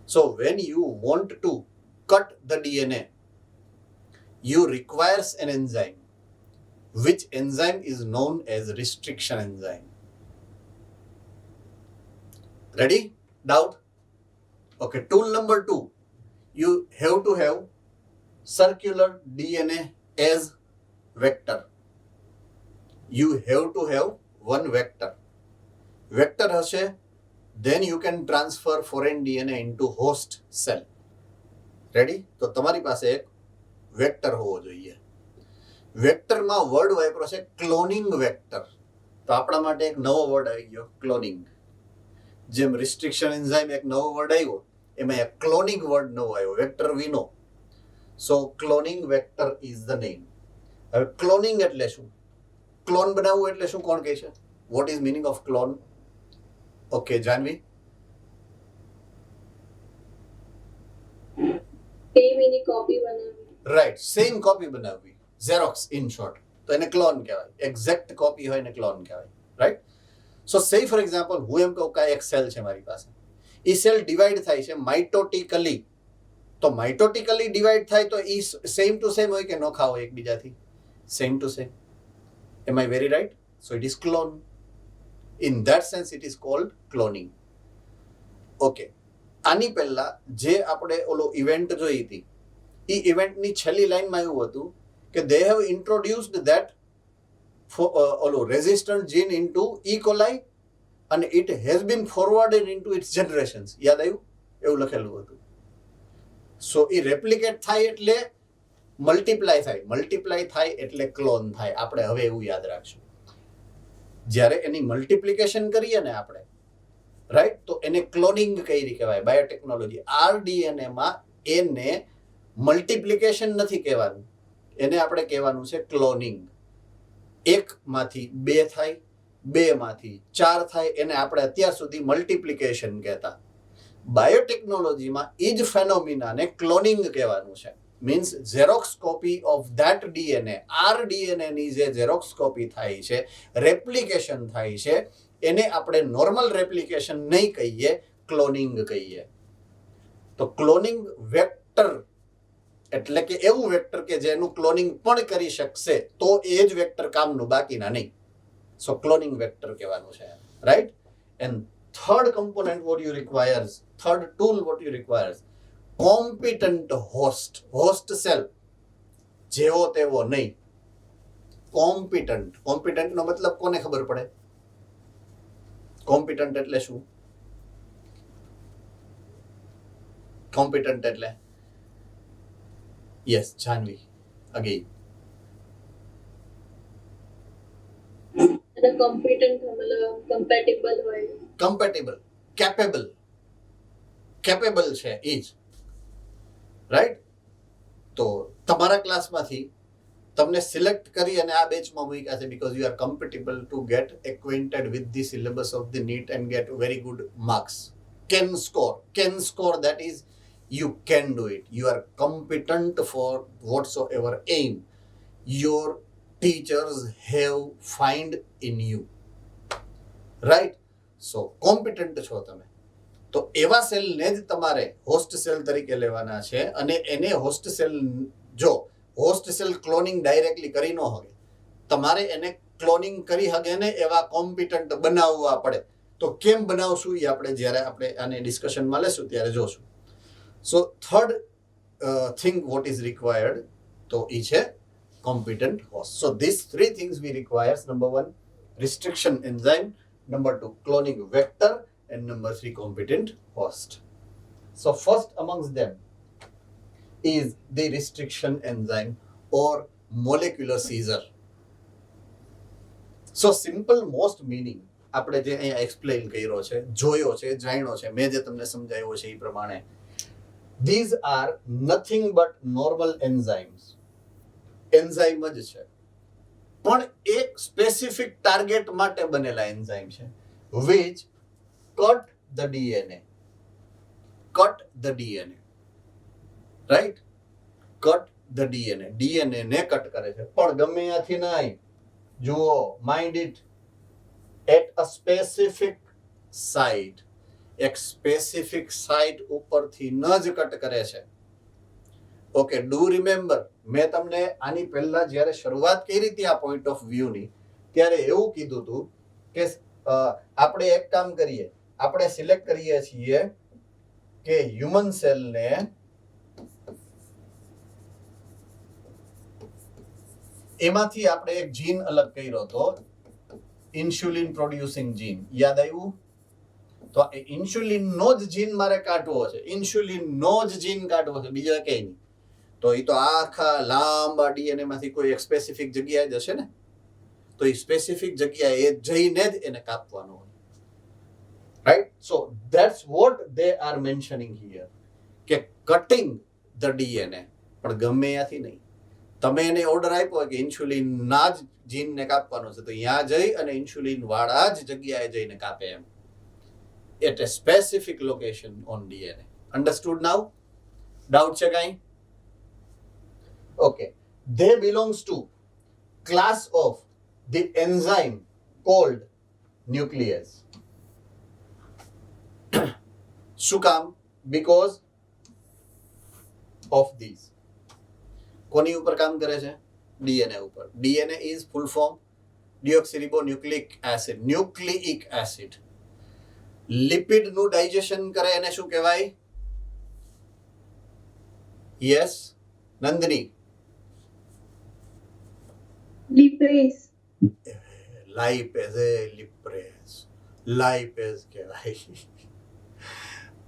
So when you want to cut the DNA, you requires an enzyme, which enzyme is known as restriction enzyme. Ready? Doubt? Okay, tool number 2, you have to have circular DNA as vector. You have to have one vector. Vector હશે, then you can transfer foreign DNA into host cell. Ready? તો તમારી પાસે એક vector હોવો જોઈએ. વેક્ટરમાં word વાપરો છે ક્લોનિંગ વેક્ટર. તો આપણા માટે એક નવો વર્ડ આવી ગયો, ક્લોનિંગ. જેમ રિસ્ટ્રિક્શન એન્ઝાઇમ એક નવો વર્ડ આવ્યો, એમાં એક ક્લોનિંગ વર્ડ નવો આવ્યો, vector we know. So cloning vector is the name. હવે ક્લોનિંગ એટલે શું? ક્લોન બનાવવું એટલે શું? કોણ કહે છે? What is meaning of clone? Okay, Janvi, copy બનાવી. રાઈટ, સેમ કોપી બનાવવી, ઝેરોક્સ ઇન શોર્ટ, તો એને ક્લોન કહેવાય. એક્ઝેક્ટ કોપી હોય ને ક્લોન કહેવાય. રાઈટ. સો સે ફોર એક્ઝામ્પલ હું એમ કહું કે એક સેલ છે મારી પાસે, એ સેલ ડિવાઈડ થાય છે માઇટોટિકલી. તો માઇટોટિકલી ડિવાઈડ થાય તો એ સેમ ટુ સેમ હોય કે નોખા હોય એકબીજાથી? Same to same. Am I very right? So it is clone. In that sense it is called cloning. Okay, આની પહેલા જે આપણે ઓલો ઇવેન્ટ જોઈ હતી, એ ઇવેન્ટની છેલ્લી લાઈનમાં એવું હતું કે દે હેવ ઇન્ટ્રોડ્યુસ્ડ ધેટ ઓલો resistant gene into E coli અને it has been forwarded into its generations. યાદ આવ્યું? એવું લખેલું હતું. સો એ રેપ્લિકેટ થાય એટલે મલ્ટીપ્લાય થાય, મલ્ટીપ્લાય થાય એટલે ક્લોન થાય. આપણે હવે એવું યાદ રાખશું. જ્યારે એની મલ્ટિપ્લિકેશન કરીએ ને આપણે, રાઈટ, તો એને ક્લોનિંગ કઈ કહેવાય બાયોટેકનોલોજી. RDNA માં એને મલ્ટિપ્લિકેશન નથી કહેવાનું, એને આપણે કહેવાનું છે ક્લોનિંગ. એકમાંથી બે થાય, બેમાંથી ચાર થાય, એને આપણે અત્યાર સુધી મલ્ટિપ્લિકેશન કહેતા. બાયોટેકનોલોજીમાં એ જ ફેનોમિનાને ક્લોનિંગ કહેવાનું છે. Means xerox copy of that DNA, RDNA ની જે ઝેરોક્સ કોપી થાય છે, રેપ્લિકેશન થાય છે, એને આપણે નોર્મલ રેપ્લિકેશન નહીં કહીએ, ક્લોનિંગ કહીએ. તો ક્લોનિંગ વેક્ટર એટલે કે એવું વેક્ટર કે જેનું ક્લોનિંગ પણ કરી શકશે, તો એ જ વેક્ટર કામનું, બાકીના નહીં. સો ક્લોનિંગ વેક્ટર કહેવાનું છે. Right. And third component what you requires, third tool what you requires, competent host. Host cell જેવો તેવો નહીં, કોમ્પિટન્ટ. કોમ્પિટન્ટ નો મતલબ કોને ખબર પડે? કોમ્પિટન્ટ એટલે શું? કોમ્પિટન્ટ એટલે યસ, જાનવી અગેન. અને કોમ્પિટન્ટ મતલબ કમ્પેટેબલ હોય. કમ્પેટેબલ, કેપેબલ, કેપેબલ છે એ જ. રાઈટ. તો તમારા ક્લાસમાંથી તમને સિલેક્ટ કરી અને આ બેચમાં મૂક્યા છે because you are compatible to get acquainted with the syllabus of the NEET and get very good marks. Can score, that is you can do it. You are competent for whatsoever aim your teachers have find in you. Right? So competent છો તમે. તો એવા સેલને જ તમારે host cell તરીકે લેવાના છે અને એને હોસ્ટ સેલ, જો હોસ્ટ સેલ ક્લોનિંગ ડાયરેક્ટલી કરી ન શકે, તમારે એને ક્લોનિંગ કરી શકે ને એવા કોમ્પિટન્ટ બનાવવા પડે. તો કેમ બનાવશું એ આપણે જ્યારે આપણે આને ડિસ્કશનમાં લેશું ત્યારે જોશું. So third thing what is required, તો એ છે competent host. So these three things we requires: number 1, restriction enzyme; number 2, cloning vector; and number 3, competent host. So first amongst them is the restriction enzyme or molecular seizure. So simple most meaning આપણે જે અહીંયા explain કર્યો છે, જોયો છે, જાણ્યો છે, મેં જે તમને સમજાવ્યો છે એ પ્રમાણે, these are nothing but normal enzymes. Enzyme જ છે, પણ એક સ્પેસિફિક ટાર્ગેટ માટે બનેલા એન્ઝાઇમ છે, which cut the DNA. Right. Cut the DNA. DNA ને કટ કરે છે, પણ ગમે ત્યાંથી નહીં. જુઓ, mind it, at a specific site. એક સ્પેસિફિક સાઇટ ઉપરથી ન જ કટ કરે છે. ઓકે, ડુ રિમેમ્બર મેં તમને આની પહેલા જ્યારે શરૂઆત કરી હતી આ પોઈન્ટ ઓફ વ્યૂની, ત્યારે એવું કીધું હતું કે આપણે એક કામ કરીએ, આપણે સિલેક્ટ કરીએ છીએ કે હ્યુમન સેલને એમાંથી આપણે એક જીન અલગ કર્યો હતો, ઇન્સ્યુલિન પ્રોડ્યુસિંગ જીન. યાદ આવ્યું? તો ઇન્સ્યુલિન નો જ જીન મારે કાઢવો છે, ઇન્સ્યુલિન નો જ જીન કાઢવો છે, બીજા કઈ નહીં. તો એ તો આખા લાંબા DNA માંથી કોઈ એક સ્પેસિફિક જગ્યાએ જશે ને, તો એ સ્પેસિફિક જગ્યાએ જઈને જ એને કાપવાનો હોય. Right. So that's what they are mentioning here, કે કટિંગ ધ DNA, પણ ગમે ત્યાંથી નહીં. તમે એને ઓર્ડર આપ્યો કે ઇન્સ્યુલિન ના જ જીનને કાપવાનો છે, તો ત્યાં જઈ અને ઇન્સ્યુલિન વાળા જ જગ્યાએ જઈને કાપે એમ. At a specific location on DNA. Understood now? Doubt છે કાંઈ? Okay. They belongs to class of the enzyme called nuclease. શું કામ? Because of these. કોની ઉપર કામ કરે છે? DNA ઉપર. DNA is full form deoxyribonucleic acid, nucleic acid. Lipid નું ડાઇજેશન કરે એને શું કહેવાય? યસ નંદની. લિપેઝ. લાઇપેઝ કહેવાય.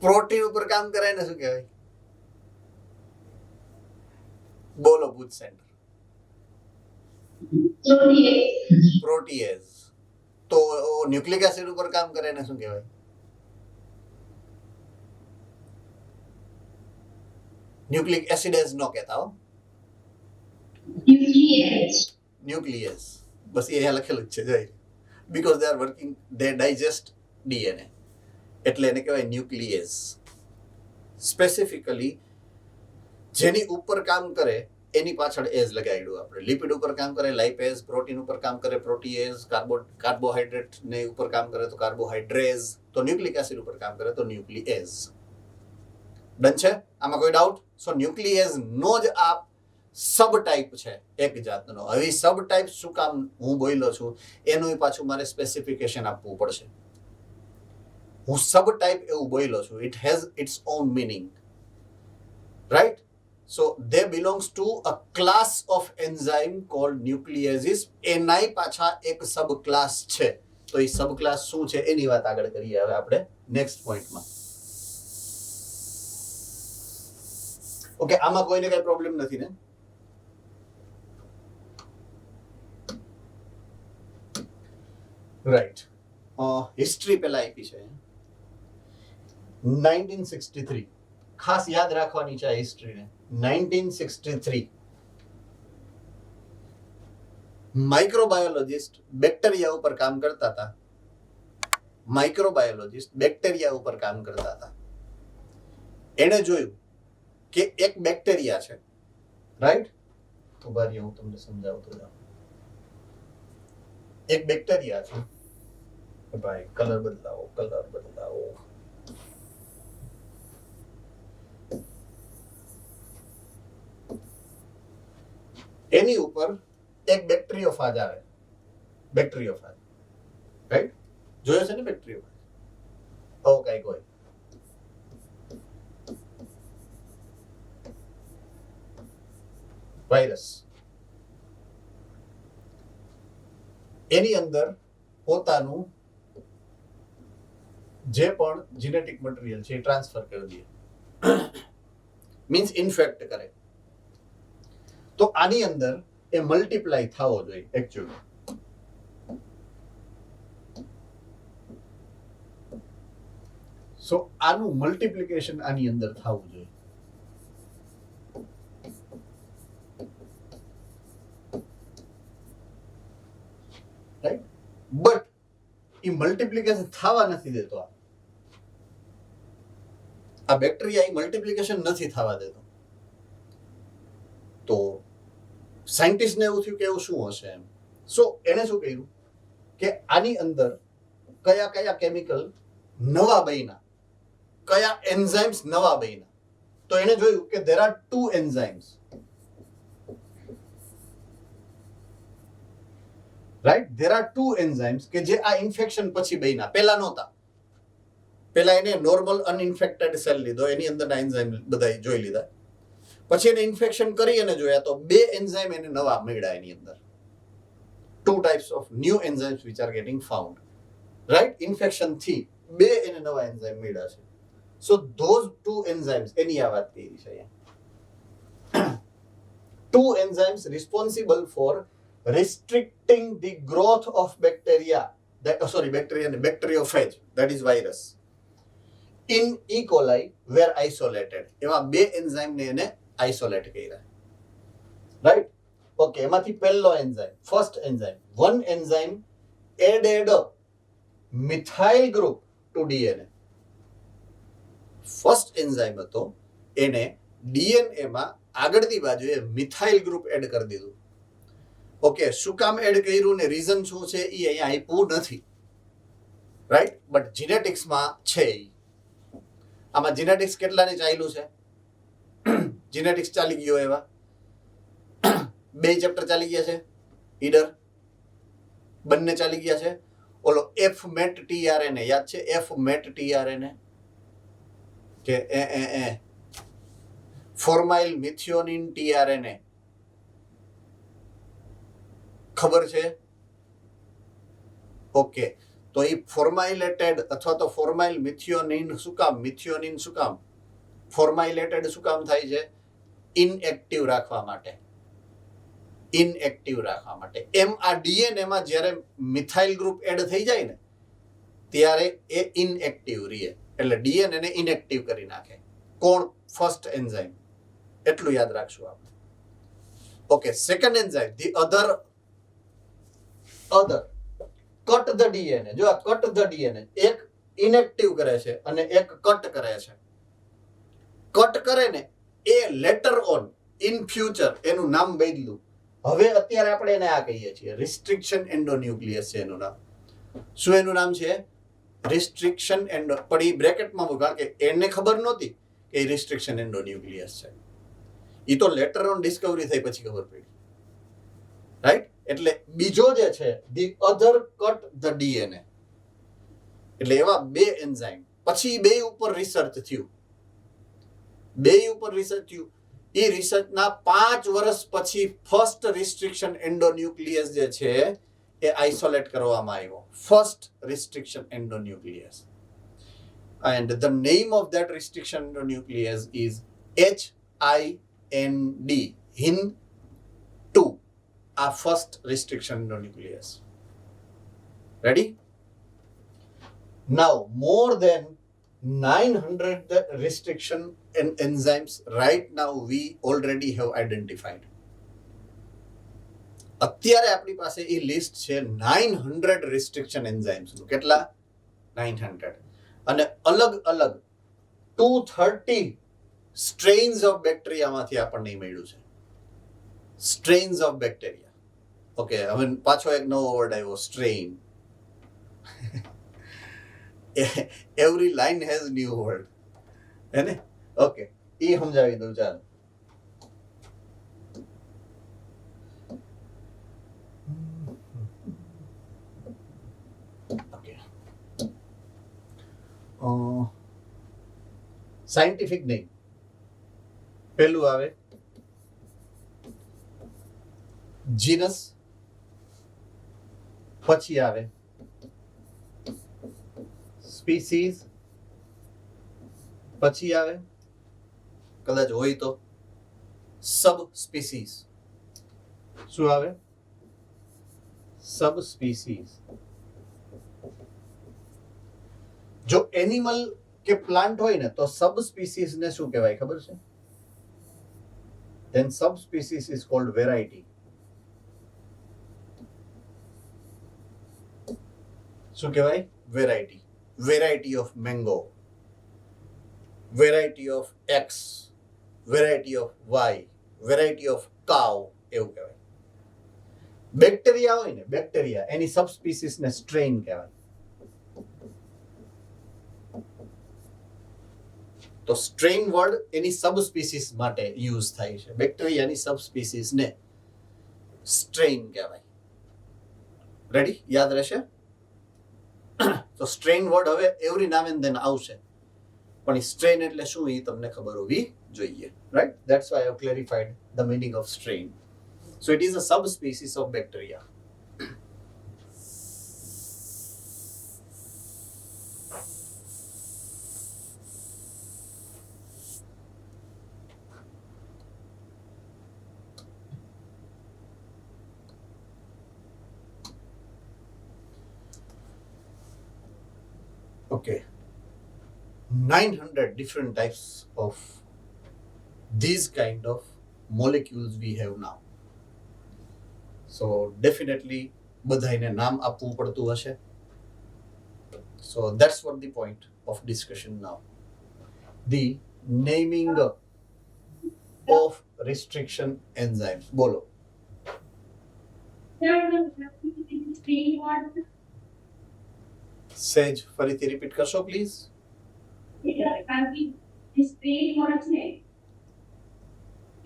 પ્રોટીન ઉપર કામ કરે એને શું કહેવાય? બોલો બુથ સેન્ટર. પ્રોટીએઝ. તો ન્યુક્લિક એસિડ ઉપર કામ કરે એને શું કહેવાય? ન્યુક્લિક એસિડેઝ નો કહેતા હો, ન્યુક્લિયસ. બસ એ લખેલું જ છે જોઈ, because they are working, they digest DNA, એટલે એને કહેવાય ન્યુક્લિયસ. સ્પેસિફિકલી જેની ઉપર કામ કરે એની પાછળ એઝ લગાડ્યું આપણે. લિપિડ ઉપર કામ કરે લાઇપેઝ, પ્રોટીન ઉપર કામ કરે પ્રોટીએઝ, કાર્બોહાઈડ્રેટ ને ઉપર કામ કરે તો કાર્બોહાઈડ્રેઝ, તો ન્યુક્લિક એસિડ ઉપર કામ કરે તો ન્યુક્લિએઝ. ડન છે? આમાં કોઈ ડાઉટ? સો ન્યુક્લિએઝ નો જ આ સબ ટાઈપ છે એક જાતનો. હવે સબ ટાઈપ શું કામ હું બોલ્યો છું એનું પાછું મારે સ્પેસિફિકેશન આપવું પડશે. હું સબ ટાઈપ એવું બોલ્યો છું, it has it's on meaning, right? So they belongs to a class of enzyme called nucleases. એનાય પાછા એક સબ ક્લાસ છે. તો એ સબ ક્લાસ શું છે એની વાત આગળ કરીએ હવે આપણે નેક્સ્ટ પોઈન્ટમાં. ઓકે, આમાં કોઈને કઈ પ્રોબ્લેમ નથી ને? રાઈટ. હિસ્ટ્રી પહેલા આપી છે 1963. ખાસ યાદ રાખવાની છે આ હિસ્ટ્રીને. 1963 માઇક્રોબાયોલોજિસ્ટ બેક્ટેરિયા ઉપર કામ કરતા હતા. માઇક્રોબાયોલોજિસ્ટ બેક્ટેરિયા ઉપર કામ કરતા હતા. એણે જોયું કે એક બેક્ટેરિયા છે, રાઈટ? તો બારી હું તમને સમજાવતો જાઉં. એક બેક્ટેરિયા છે, ભાઈ કલર બદલાવો. એની ઉપર એક બેક્ટેરિયોફાજ આવે. બેક્ટેરિયોફાજ, રાઈટ? જોયો છે ને બેક્ટેરિયોફાજ? ઓ કઈ કોઈ વાયરસ. એની અંદર પોતાનું જે પણ જીનેટિક મટીરિયલ છે એ ટ્રાન્સફર કરી દે, મીન્સ ઇન્ફેક્ટ કરે. તો આની અંદર એ મલ્ટીપ્લાય થવો જોઈએ એકચ્યુઅલી. સો આનું મલ્ટીપ્લિકેશન આની અંદર થવું જોઈએ. રાઈટ? બટ એ મલ્ટીપ્લિકેશન થવા નથી દેતો. આ બેક્ટેરિયા એ મલ્ટીપ્લિકેશન નથી થવા દેતો. તો સાયન્ટિસ્ટને એવું થયું કે એવું શું હશે એમ. સો એણે શું કર્યું કે આની અંદર કયા કયા કેમિકલ નવા બન્યા, કયા એન્ઝાઇમ્સ નવા બન્યા. તો એણે જોયું કે there are 2 enzymes, right? there are 2 enzymes કે જે આ ઇન્ફેક્શન પછી બન્યા. પહેલા નહોતા. પહેલા એને નોર્મલ અનઇન્ફેક્ટેડ સેલ લીધો, એની અંદરના એન્ઝાઇમ બધા જોઈ લીધા. પછી એને ઇન્ફેક્શન કરી અને જોયા તો 2 એન્ઝાઇમ એને નવા મળ્યા એની અંદર. 2 types of new enzymes which are getting found, right? Infection થી 2 એને નવા એન્ઝાઇમ મળ્યા છે. So those 2 enzymes, એની આ વાત કરી છે અહીંયા. 2 enzymes responsible for restricting the growth of bacteria, bacteriophage, that is virus, in E. coli were isolated. એમાં 2 એન્ઝાઇમ ને એને આઇસોલેટ કર્યા, રાઈટ? ઓકે, એમાંથી પહેલો enzyme, first enzyme, one enzyme added a methyl group to DNA. First enzyme હતો, એને DNA માં આગળની બાજુએ મિથાઇલ ગ્રુપ એડ કરી દીધું. ઓકે, શું કામ એડ કર્યું ને રીઝન શું છે એ અહીંયા આપ્યું નથી, રાઈટ? બટ જીનેટિક્સમાં છે. આમાં જીનેટિક્સ કેટલાની ચાલ્યું છે? જીનેટિક્સ ચાલી ગયો એવા 2 ચેપ્ટર ચાલી ગયા છે. ઈડર બંને ચાલી ગયા છે. ઓલો એફ મેટ ટીઆરએનએ યાદ છે? એફ મેટ ટીઆરએનએ કે ફોર્માઇલ મિથિયોનિન ટીઆરએનએ ખબર છે? ઓકે, તો એ ફોર્માઇલેટેડ અથવા તો ફોર્માઇલ મિથિયોનિન શું કામ, મિથિયોનિન શું કામ ફોર્માઇલેટેડ શું કામ થાય છે? ઇનએક્ટિવ રાખવા માટે. ઇનએક્ટિવ રાખવા માટે. એમ આ ડીએનએ માં જ્યારે મિથાઇલ ગ્રુપ એડ થઈ જાય ને ત્યારે એ ઇનએક્ટિવ રહે, એટલે ડીએનએ ને ઇનએક્ટિવ કરી નાખે. કોણ? First enzyme. એટલું યાદ રાખશું આપણે. Okay, second enzyme the other cut the DNA. જો આ કટ ધ ડીએનએ, એક ઇનએક્ટિવ કરે છે અને એક કટ કરે છે. કટ કરે ને એ લેટર ઓન ઇન ફ્યુચર એનું નામ બદલ્યું. હવે અત્યારે આપણે એને આ કહીએ છીએ રિસ્ટ્રિક્શન એન્ડોન્યુક્લિયસ છે એનું નામ. શું એનું નામ છે? Restriction endo. પણ એ બ્રેકેટમાં મૂક, કારણ કે એને ખબર નહોતી કે એ રિસ્ટ્રિક્શન એન્ડોન્યુક્લિયસ છે. એ તો લેટર ઓન ડિસ્કવરી થઈ પછી ખબર પડી, રાઈટ? એટલે બીજો જે છે the other cut the DNA, એટલે એવા 2 એન્ઝાઇમ. પછી 2 ઉપર રિસર્ચ થયું. 2 ઉપર રિસર્ચ થયું. એ રિસર્ચના 5 વર્ષ પછી ફર્સ્ટ રિસ્ટ્રિક્શન એન્ડોન્યુક્લિયસ જે છે એ આઇસોલેટ કરવામાં આવ્યો. First restriction endonuclease. And the name of that restriction endonuclease is HIND, HIN2. આ first restriction endonuclease. Ready? Now more then 900 restriction enzymes right now we already have identified. અત્યારે આપણી પાસે એ list છે 900 restriction enzymes નું. કેટલા? 900. અને અલગ અલગ 230 strains of bacteria માંથી આપણને મળ્યું છે. strains of bacteria. ઓકે, હવે પાછો એક નવો વર્ડ આવ્યો, strain. Every line has new word, है ने? ओके, ये समझावी दो. ચાલો, ઓકે. સાયન્ટિફિક નેમ પહેલું આવે જીનસ, પછી આવે સ્પીસીઝ, પછી આવે કદાચ હોય તો સબ સ્પીસીઝ. શું આવે? સબ સ્પીસીઝ. જો એનિમલ કે પ્લાન્ટ હોય ને તો સબ સ્પીસીઝ ને શું કહેવાય ખબર છે? then subspecies is called variety. શું કહેવાય? variety. Variety of mango, variety of X, variety of Y, variety of cow, એવું કહેવાય. બેક્ટેરિયા હોય ને, બેક્ટેરિયા એની સબસ્પીસીસ ને સ્ટ્રેઇન કહેવાય. તો સ્ટ્રેઇન વર્ડ એની સબસ્પીસીસ માટે યુઝ થાય છે. બેક્ટેરિયાની સબસ્પીસીસ ને સ્ટ્રેઇન કહેવાય. રેડી? યાદ રહેશે? તો સ્ટ્રેઇન વર્ડ હવે એવરી નામ એન્ડ ધેન આવશે, પણ એ સ્ટ્રેઇન એટલે શું એ તમને ખબર હોવી જોઈએ, right? That's why I have clarified the meaning of strain. So it is a subspecies of bacteria. Okay, 900 different types of these kind of molecules we have now. So definitely બધાયને નામ આપવું પડતું હશે. So that's what the point of discussion now. The naming of restriction enzymes. બોલો. સેજ ફરીથી repeat કરશો please.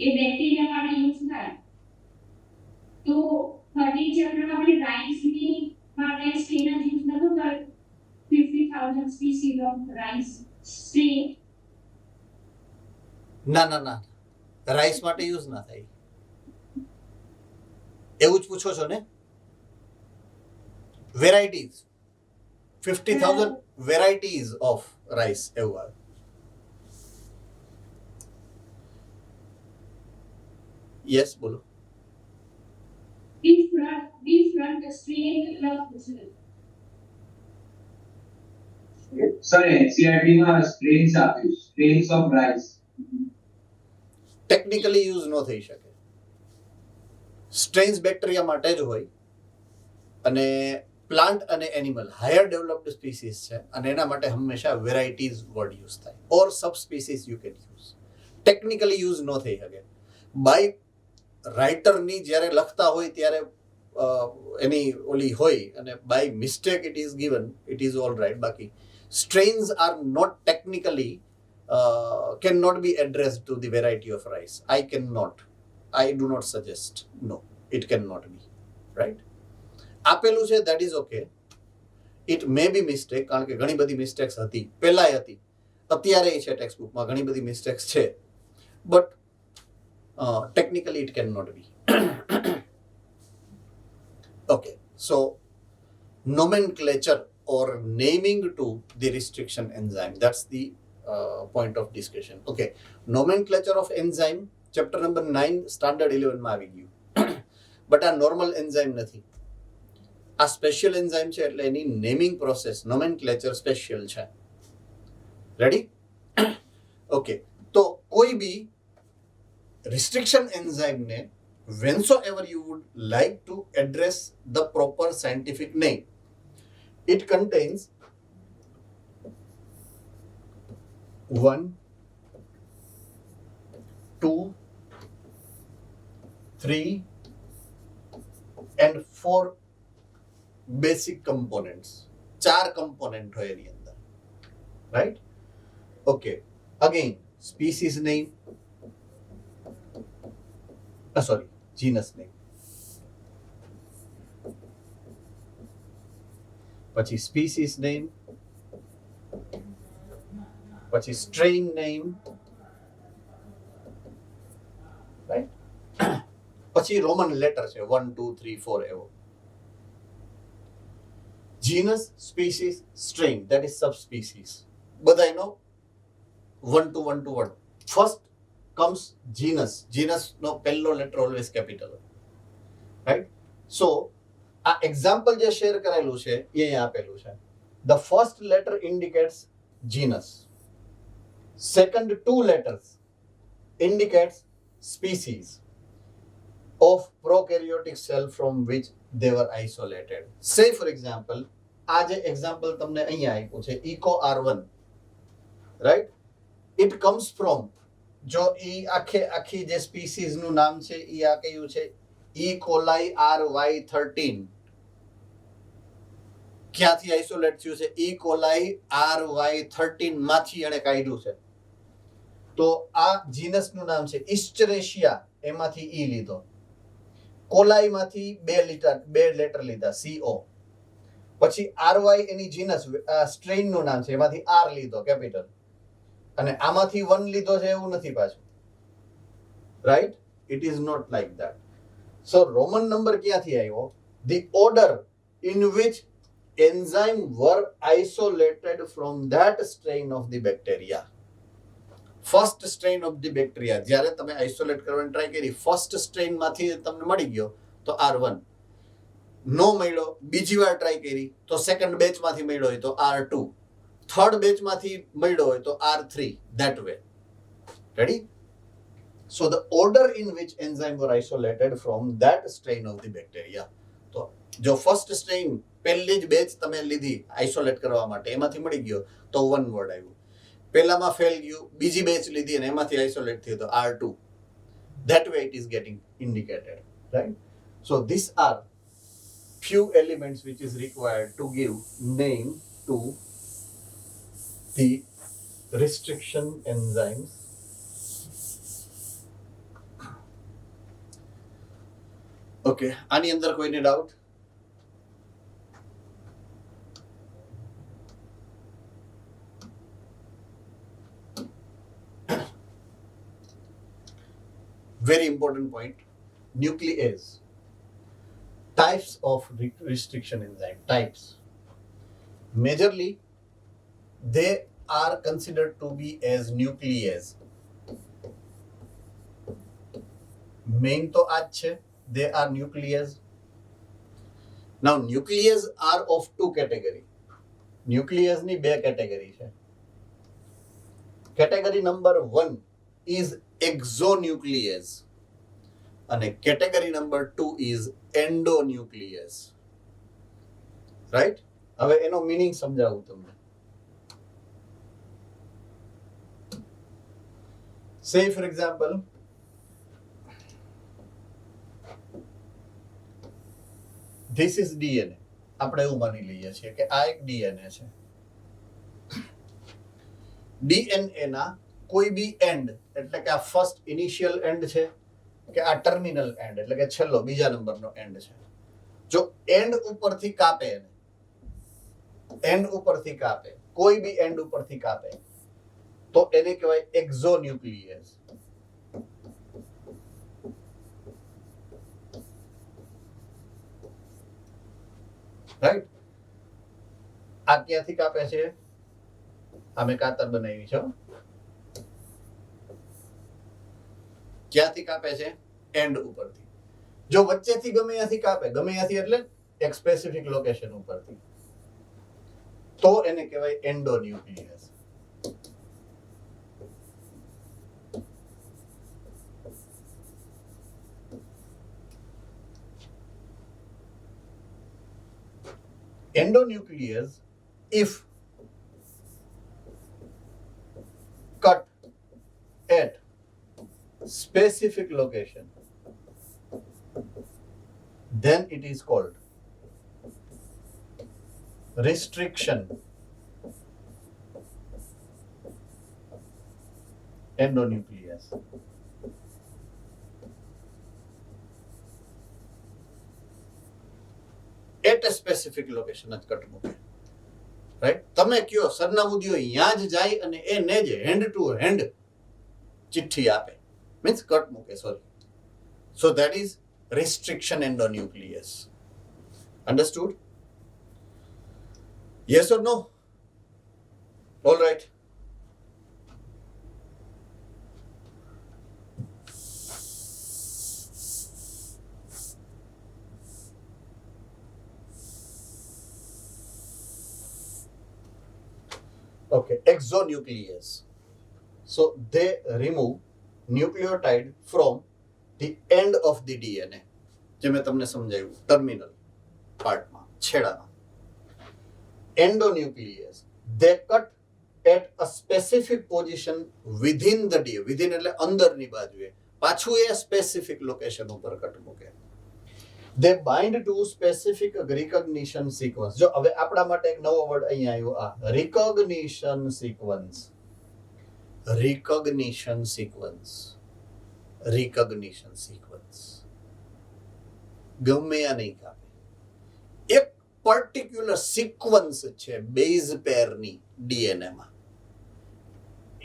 A bacteria માટે યુઝ થાય તો 30 ચેપ્ટરમાં આપણે રાઈસની માટે સ્ટ્રેન યુઝ નતો કર્યો 50,000 સ્પીસીસ ઓફ રાઈસ સ્ટ્રેન ના રાઈસ માટે યુઝ ના થાય એવું જ પૂછો છો ને. વેરાયટીઝ 50,000 વેરાયટીઝ ઓફ રાઈસ એવું આવે. યસ બોલો. different strain of sir NCERT માં સ્ટ્રેન્સ આપ્યું strains of rice technically use ન થઈ શકે. સ્ટ્રેન્સ બેક્ટેરિયા માટે જ હોય અને પ્લાન્ટ અને એનિમલ હાયર ડેવલપ્ડ સ્પીસીસ છે અને એના માટે હંમેશા વેરાયટીઝ વર્ડ યુઝ થાય or subspecies you can use. Technically use ન થઈ શકે. બાય રાઇટરની જ્યારે લખતા હોય ત્યારે એની ઓલી હોય અને by mistake it is given it is all right. બાકી strains are not technically cannot be addressed to the variety of rice. I do not suggest. No, it cannot be. Right? આપેલું છે that is okay. It may be mistake કારણ કે ઘણી બધી mistakes હતી પહેલાય હતી અત્યારે છે ટેક્સ્ટ બુકમાં ઘણી બધી mistakes છે but technically it cannot be. Okay, so nomenclature or naming to the restriction enzyme, that's the point of discussion. Okay, nomenclature of enzyme chapter number 9 standard 11 માં આવી ગયું but આ normal enzyme નથી, આ special enzyme છે એટલે એની naming process nomenclature special છે. ready? Okay, તો કોઈ બી restriction enzyme ને whensoever you would like to address the proper scientific name, it contains 1, 2, 3 and 4 basic components. 4 component હોય એની અંદર, right? Okay, again species name, genus name, પછી species name, પછી strain name, right? પછી Roman letter છે 1 2 3 4 એવો. genus, species, strain, that is subspecies. બધાયનો 1 to 1 to 1. First comes genus. Genus નો પહેલો letter always capital, right? So આ example જે share કરેલું છે એ અહીંયા આપેલું છે. The first letter indicates genus. Second 2 letters indicates species of prokaryotic cell from which they were isolated. Say for example, આ જે એક્ઝામ્પલ તમને અહીંયા આપ્યું છે eco R1, right? It comes from, જો ઈ આખી જે સ્પીસીઝ નું નામ છે ઈ આ કયું છે E. coli RY13. ક્યાંથી આઇસોલેટ થયું છે? E. coli RY13 માંથી એને કાઢ્યું છે. તો આ જીનસ નું નામ છે ઇસ્ચરેશિયા, એમાંથી ઈ લીધો. કોલાઈ માંથી 2 લેટર લીધા CO. પછી RY એની જીનસ સ્ટ્રેઇન નું નામ છે, એમાંથી R લીધો કેપિટલ, અને આમાંથી 1 લીધો છે એવું નથી પાછું, right? It is not like that. So Roman number ક્યાંથી આવ્યો? The order in which enzyme were isolated from that strain of the bacteria. First strain of the bacteria જ્યારે તમે આઇસોલેટ કરવાની ટ્રાય કરી, ફર્સ્ટ સ્ટ્રેઇન માંથી તમને મળી ગયો તો R1. નો મળ્યો, બીજી વાર ટ્રાય કરી તો સેકન્ડ બેચ માંથી મળ્યો હોય તો R2, થર્ડ બેચ માંથી મળ્યો હોય તો R3, that way. Ready? So the order in which enzyme were isolated from that strain of the bacteria. તો જો ફર્સ્ટ સ્ટ્રેઇન પહેલી જ બેચ તમે લીધી આઇસોલેટ કરવા માટે, એમાંથી મળી ગયો તો 1 વર્ડ આવ્યું. પહેલામાં ફેલ ગયું, બીજી બેચ લીધી અને એમાંથી આઇસોલેટ થયું તો R2, That way it is getting indicated, right? So these are few elements which is required to give name to the restriction enzymes. Okay, આની અંદર કોઈને doubt? Very important point. Nuclease. Types of restriction enzyme. Types. Majorly, they are considered to be as nuclease. Main to આજ છે. They are nuclease. Now, nuclease are of two category. Nuclease ની બે category છે. Category number 1 is exonuclease અને category number 2 is endonuclease. Right? હવે એનો meaning સમજાવું તમને. Say for example, this is DNA. આપણે એવું માની લઈએ છીએ કે આ એક DNA છે. DNA ના કોઈ બી એન્ડ એટલે કે આ ફર્સ્ટ ઇનિશિયલ એન્ડ છે કે આ ટર્મિનલ એન્ડ એટલે કે છેલ્લો બીજા નંબરનો એન્ડ છે. જો એન્ડ ઉપરથી કાપે કોઈ બી એન્ડ ઉપરથી કાપે તો એને કહેવાય એક્ઝોન્યુક્લિયસ. રાઈટ? આ ક્યાંથી કાપે છે? અમે કાતર બનાવી છે. ક્યાંથી કાપે છે? એન્ડ ઉપરથી. જો વચ્ચેથી ગમે ત્યાંથી કાપે, ગમે ત્યાંથી એટલે એક સ્પેસિફિક લોકેશન ઉપરથી, તો એને કહેવાય endonuclease. Endonuclease, if cut at specific location, then it is called restriction endonuclease. At a specific location જ કટ મૂકે. રાઈટ? તમે કયો સરનામું દ્યો, ત્યાં જ જાય અને એને જ હેન્ડ ટુ હેન્ડ ચિઠ્ઠી આપે, મીન્સ કટ મૂકે. Sorry. So that is restriction endonuclease. Understood? Yes or no? All right. Okay, exonuclease. So they remove nucleotide from the end of the DNA. જે મેં તમને સમજાવ્યું terminal પાર્ટમાં, છેડામાં. Endonuclease, they cut at a specific position within the DNA. Within એટલે અંદરની બાજુએ. પાછું એ specific location ઉપર cut મૂકે. They bind to specific recognition sequence. જો હવે આપણા માટે એક નવો વર્ડ અહીંયા આવ્યો, આ recognition sequence. Recognition sequence. Recognition sequence. ગમે આ નહીં કાપે. એક પર્ટિક્યુલર સિક્વન્સ છે બેઝ પેરની ડીએનએમાં,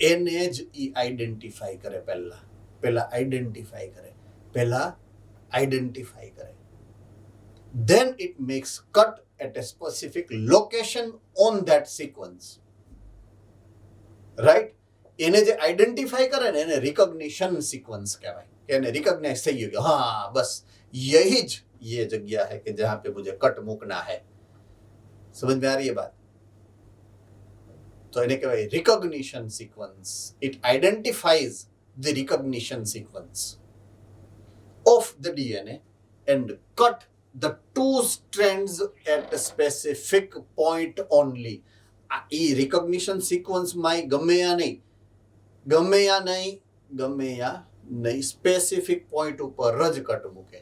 એને જ ઈ આઈડેન્ટિફાઈ કરે. પહેલા આઈડેન્ટિફાઈ કરે. Then it makes cut at a specific location on that sequence. Right? એને જે આઈડેન્ટિફાઈ કરે ને એને રિકોગ્નિશન સિક્વન્સ કહેવાય. કે એને રિકોગ્નાઇઝ થઈ ગયું કે હા બસ यही ये जगह है कि जहां पे मुझे कट मुकना है. समझ में आ रही है बात? तो इन्हें कहवाय recognition sequence. It identifies the recognition sequence of the DNA and cut the two strands at a specific point only. E recognition sequence માં ગમે યા નહીં નહીં, સ્પેસિફિક પોઈન્ટ ઉપર જ કટ મૂકે.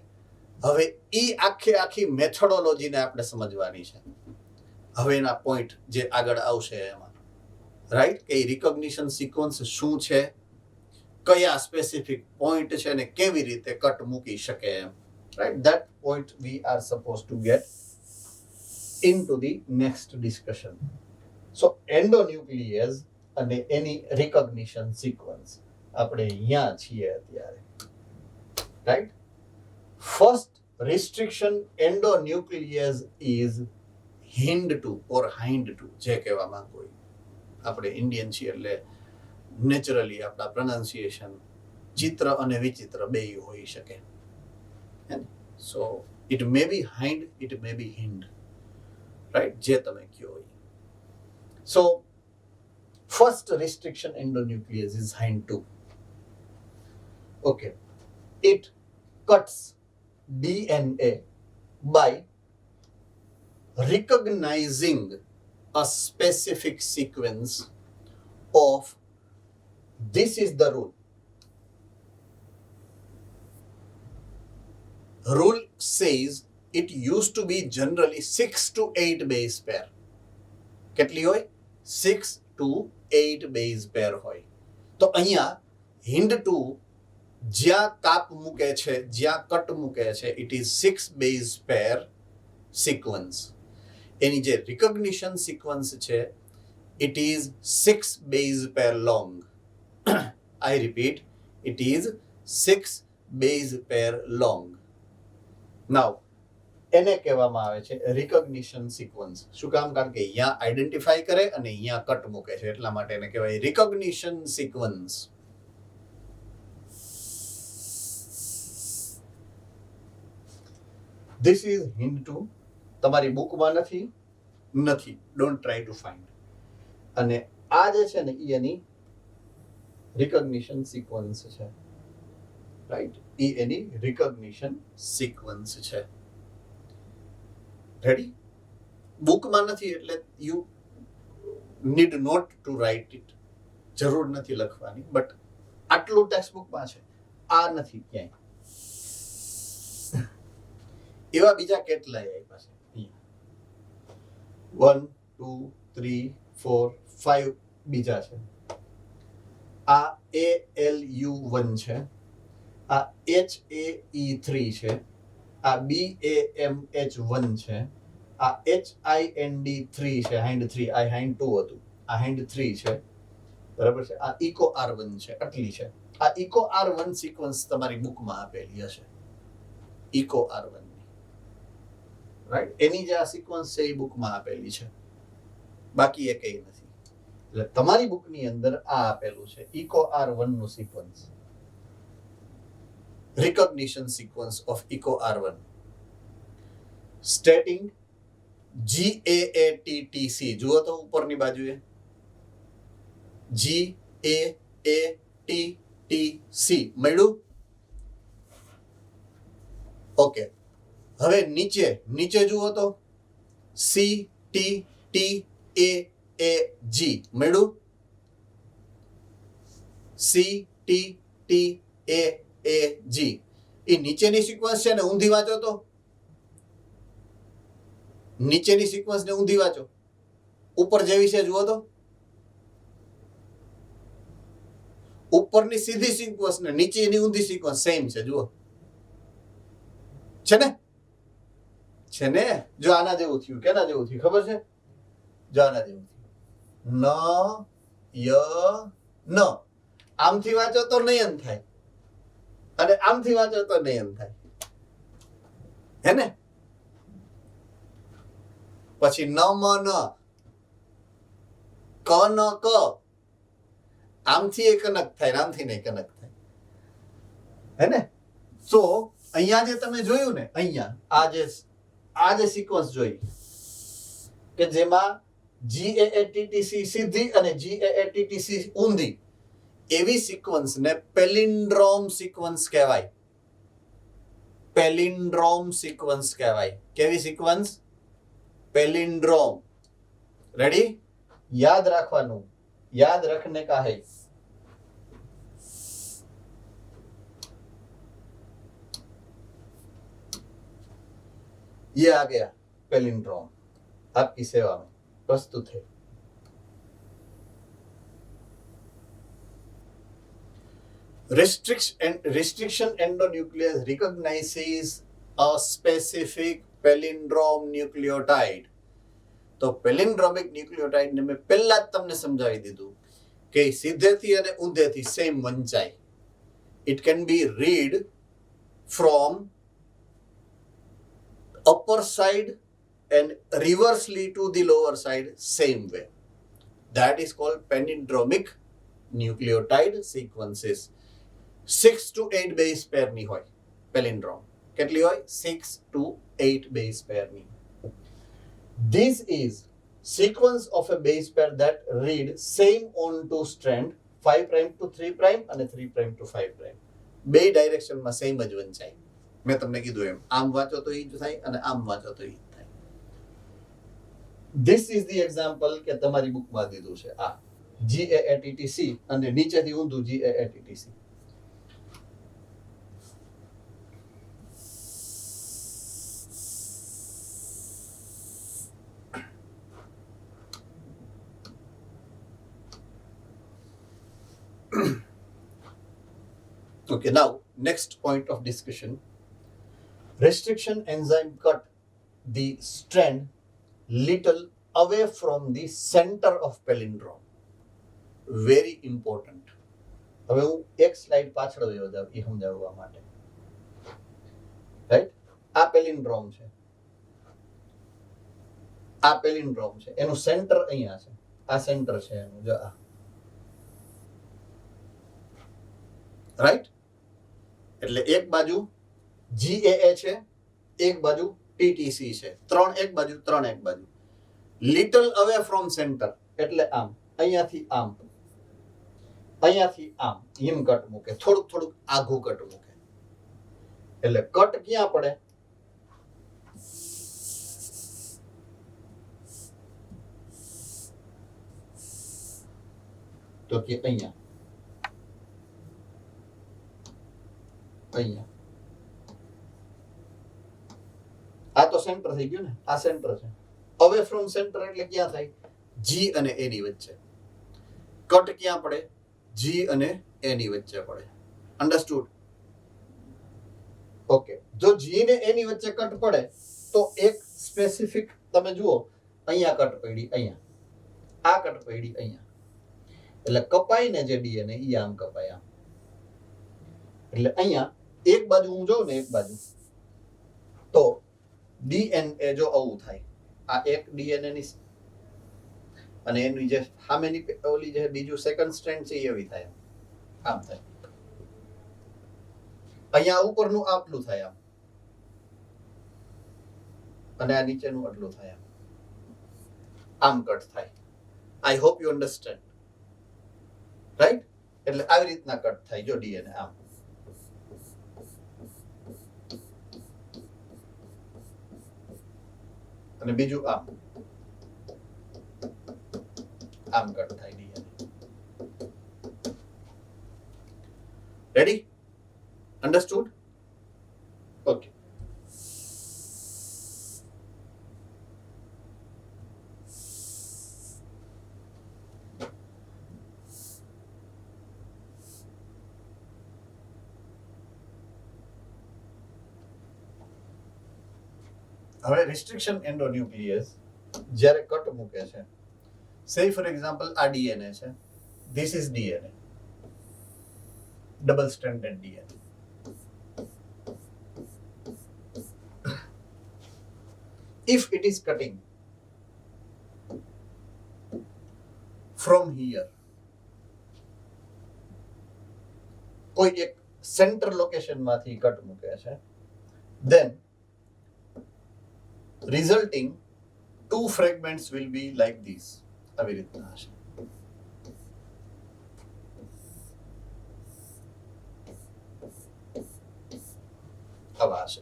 હવે ઈ આખી મેથોડોલોજીને આપણે સમજવાની છે. હવે એના પોઈન્ટ જે આગળ આવશે એમાં, રાઈટ, કે રિકોગ્નિશન સિક્વન્સ શું છે, કયા સ્પેસિફિક પોઈન્ટ છે ને કેવી રીતે કટ મૂકી શકે એમ, right. That point we are suppose to get into the next discussion. So endonuclease અને એની recognition sequence આપણે અહીંયા છીએ અત્યારે, right. First restriction endonuclease is hind2 or hind2 જે કહેવા માંગો. આપણે ઇન્ડિયન છીએ એટલે નેચરલી આપણા પ્રોનાઉન્સિએશન ચિત્ર અને વિચિત્ર બેય હોઈ શકે. So it may be hind, it may be hind, right, જે તમે કહો. So first restriction endonuclease is hind2. Okay, it cuts DNA by recognizing a specific sequence of, this is the rule. Rule says it used to be generally 6 to 8 base pair. કેટલી હોય? 6 to 8 base pair હોય. તો અહીંયા hind2 જ્યાં કાપ મૂકે છે, જ્યાં કટ મૂકે છે, it is 6 base pair sequence. એની જે recognition sequence છે, it is 6 base pair long. I repeat, it is 6 base pair long. Now એને કહેવામાં આવે છે રિકોગ્નિશન સિક્વન્સ. શું કામ? કારણ કે અહીંયા આઈડેન્ટિફાઈ કરે અને અહીંયા કટ મૂકે છે, એટલા માટે એને કહેવાય recognition sequence. This is hind2. તમારી બુકમાં નથી, ડોન્ટ ટ્રાય ટુ ફાઇન્ડ. અને આ જે છે ને એ એની રિકોગ્નિશન સિક્વન્સ છે, રાઈટ. એ એની રિકોગ્નિશન સિક્વન્સ છે. રેડી? બુકમાં નથી એટલે you need not to write it, જરૂર નથી લખવાની, બટ આટલું ટેક્સ્ટ બુકમાં છે, આ નથી ક્યાંય. એવા બીજા કેટલાય આપ્યા છે અહીંયા, 1 2 3 4 5 બીજા છે. આ ALU1 છે, આ HAE3 છે, આ BAMH1 છે, આ HIND3 છે, hind3, આ hind2 હતું, આ hind3 છે, બરાબર છે. આ ECOR1 છે, આટલી છે. આ ECOR1 સિક્વન્સ તમારી બુકમાં આપેલી હશે, ECOR1 ની, રાઈટ. એની જે આ સિક્વન્સ છે એ બુકમાં આપેલી છે, બાકી એ કઈ નથી. એટલે તમારી બુકની અંદર આ આપેલું છે ECOR1 નું sequence, recognition sequence of ECOR1, stating GAATTC. જુઓ તો ઉપરની બાજુએ GAATTC મળ્યું. ઓકે, હવે નીચે જુઓ તો CTTAAG મળ્યું. CTTAAG એ નીચેની સિક્વન્સ છે ને ઊંધી વાંચો તો, નીચેની સિક્વન્સ ને ઊંધી વાંચો, ઉપર જેવી છે જુઓ તો, ઉપરની સીધી સિક્વન્સ ને નીચેની ઊંધી સિક્વન્સ સેમ છે, જુઓ છે ને. જો આના જેવું થયું, કેના જેવું થયું ખબર છે? જો આના જેવું થયું, ન ય ન. આમથી વાંચો તો નયન થાય અને આમથી વાંચો તો નયન થાય, હે ને? પછી ન મ ન, ક ન ક, આમથી એક કનક થાય, આમથી નહીં કનક થાય, હે ને? સો અહીંયા જે તમે જોયું ને, અહીંયા આ જે સિક્વન્સ જોઈ કે જેમાં GAATTC સીધી અને GAATTC ઊંધી, એવી સિક્વન્સને પેલિન્ડ્રોમ સિક્વન્સ કહેવાય. પેલિન્ડ્રોમ સિક્વન્સ કહેવાય. કેવી સિક્વન્સ? પેલિન્ડ્રોમ. રેડી? યાદ રાખવાનું, યાદ રખને કા હૈ. ये आ गया पैलिंड्रोम, आपकी सेवा में प्रस्तुत है। Restriction endonuclease recognizes a specific palindrome nucleotide. તો પેલિન્ડ્રોમિક ન્યુક્લિયોટાઇડ ને મેં પહેલા જ તમને સમજાવી દીધું કે સીધેથી અને ઊંધેથી સેમ વંચાય. It can be read from upper side and reversely to the lower side same way. That is called palindromic nucleotide sequences. 6 to 8 base pair ની હોય palindrome. કેટલી હોય? 6 to 8 base pair ની. This is sequence of a base pair that read same on to strand 5' to 3' અને 3' to 5'. બે ડાયરેક્શનમાં same જ વંચાય. મેં તમને કીધું એમ આમ વાંચો તો એ જ થાય અને આમ વાંચો તો એ જ થાય. This is the example કે તમારી બુકમાં દીધું છે આ GAATTC અને નીચેથી ઊંધું GAATTC. Okay, now next point of discussion. Restriction enzyme cut the strand little away from the center of palindrome. Very important. હવે હું એક સ્લાઇડ પાછળ વયો જાઉં એ સમજાવવા માટે. રાઈટ, આ પેલિન્ડ્રોમ છે, આ પેલિન્ડ્રોમ છે, એનું સેન્ટર અહીંયા છે, આ સેન્ટર છે એનું, જો આ. રાઈટ, એટલે એક બાજુ GAA છે, એક બાજુ TTC છે, ત્રણ એક બાજુ, ત્રણ એક બાજુ. લિટલ અવે ફ્રોમ સેન્ટર એટલે આમ, અહીંયાથી આમ, અહીંયાથી આમ હિમ કટ મૂકે, થોડુંક થોડુંક આઘું કટ મૂકે. એટલે કટ ક્યાં પડે? તો કે અહીંયા, અહીંયા. આ તો સેન્ટર થઈ ગયું ને, આ સેન્ટર છે. અવે ફ્રોમ સેન્ટર એટલે ક્યાં થાય? G અને A ની વચ્ચે. કટ ક્યાં પડે? G અને A ની વચ્ચે પડે. અન્ડરસ્ટુડ? ઓકે, જો G ને A ની વચ્ચે કટ પડે તો એક સ્પેસિફિક તમે જુઓ, અહીંયા કટ પડી, અહીંયા આ કટ પડી, અહીંયા. એટલે કપાઈ ને જે DNA ઈ આમ કપાય આમ. એટલે અહીંયા એક બાજુ હું જોઉં ને, એક બાજુ તો DNA જો આવું થાય, આ એક DNA ની અને એની જે સામેની ઓલી જે બીજું સેકન્ડ સ્ટ્રેન્ડ છે એવી થાય, આમ થાય. અહીંયા ઉપરનું આટલું થાય આમ, અને આ નીચેનું આટલું થાય આમ, આમ કટ થાય. I hope you understand. Right, એટલે આવી રીતના કટ થાય જો DNA આમ. અને બીજું આમ, આમ કટ થાય DNA. રેડી? અન્ડરસ્ટુડ? ઓકે. હવે રિસ્ટ્રિક્શન એન્ડોન્યુક્લિયસ જ્યારે કટ મૂકે છે, સે ફોર એક્ઝામ્પલ આ DNA છે, this is DNA, double stranded DNA. If it is cutting from here, કોઈ એક સેન્ટર લોકેશન માંથી કટ મૂકે છે, then resulting two fragments will be like this. આવી રીતના હશે. આવા હશે.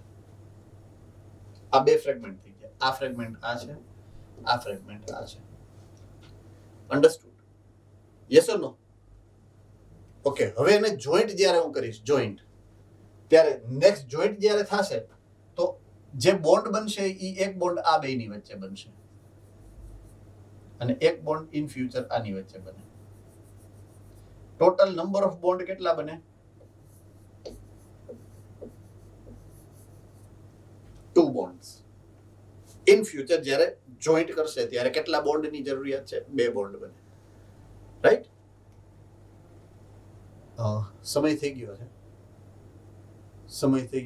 આ બે ફ્રેગમેન્ટ થઈ ગયા. આ ફ્રેગમેન્ટ આ છે, આ ફ્રેગમેન્ટ આ છે. Understood? Yes or no? Okay, હવે એને જોઈન્ટ જ્યારે હું કરીશ, જોઈન્ટ, ત્યારે નેક્સ્ટ જોઈન્ટ જ્યારે થશે તો જે બોન્ડ બનશે એ એક બોન્ડ આ બેની વચ્ચે બનશે અને એક બોન્ડ ઇન ફ્યુચર આની વચ્ચે બને. ટોટલ નંબર ઓફ બોન્ડ કેટલા બને? 2 બોન્ડ્સ. ઇન ફ્યુચર જ્યારે જોઈન્ટ કરશે ત્યારે કેટલા બોન્ડની જરૂરિયાત છે? 2 બોન્ડ બને. રાઈટ? સમય થઈ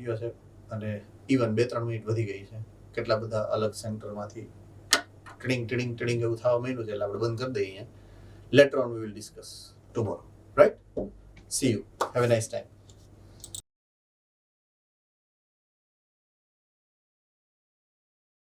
ગયો છે અને ઇવન 2-3 મિનિટ વધી ગઈ છે. કેટલા બધા અલગ સેન્ટરમાંથી ટીડિંગ એવું થવા માંડ્યું છે એટલે આપણે બંધ કરી દઈએ. Letter on we will discuss tomorrow. Right? C you. Have a nice time.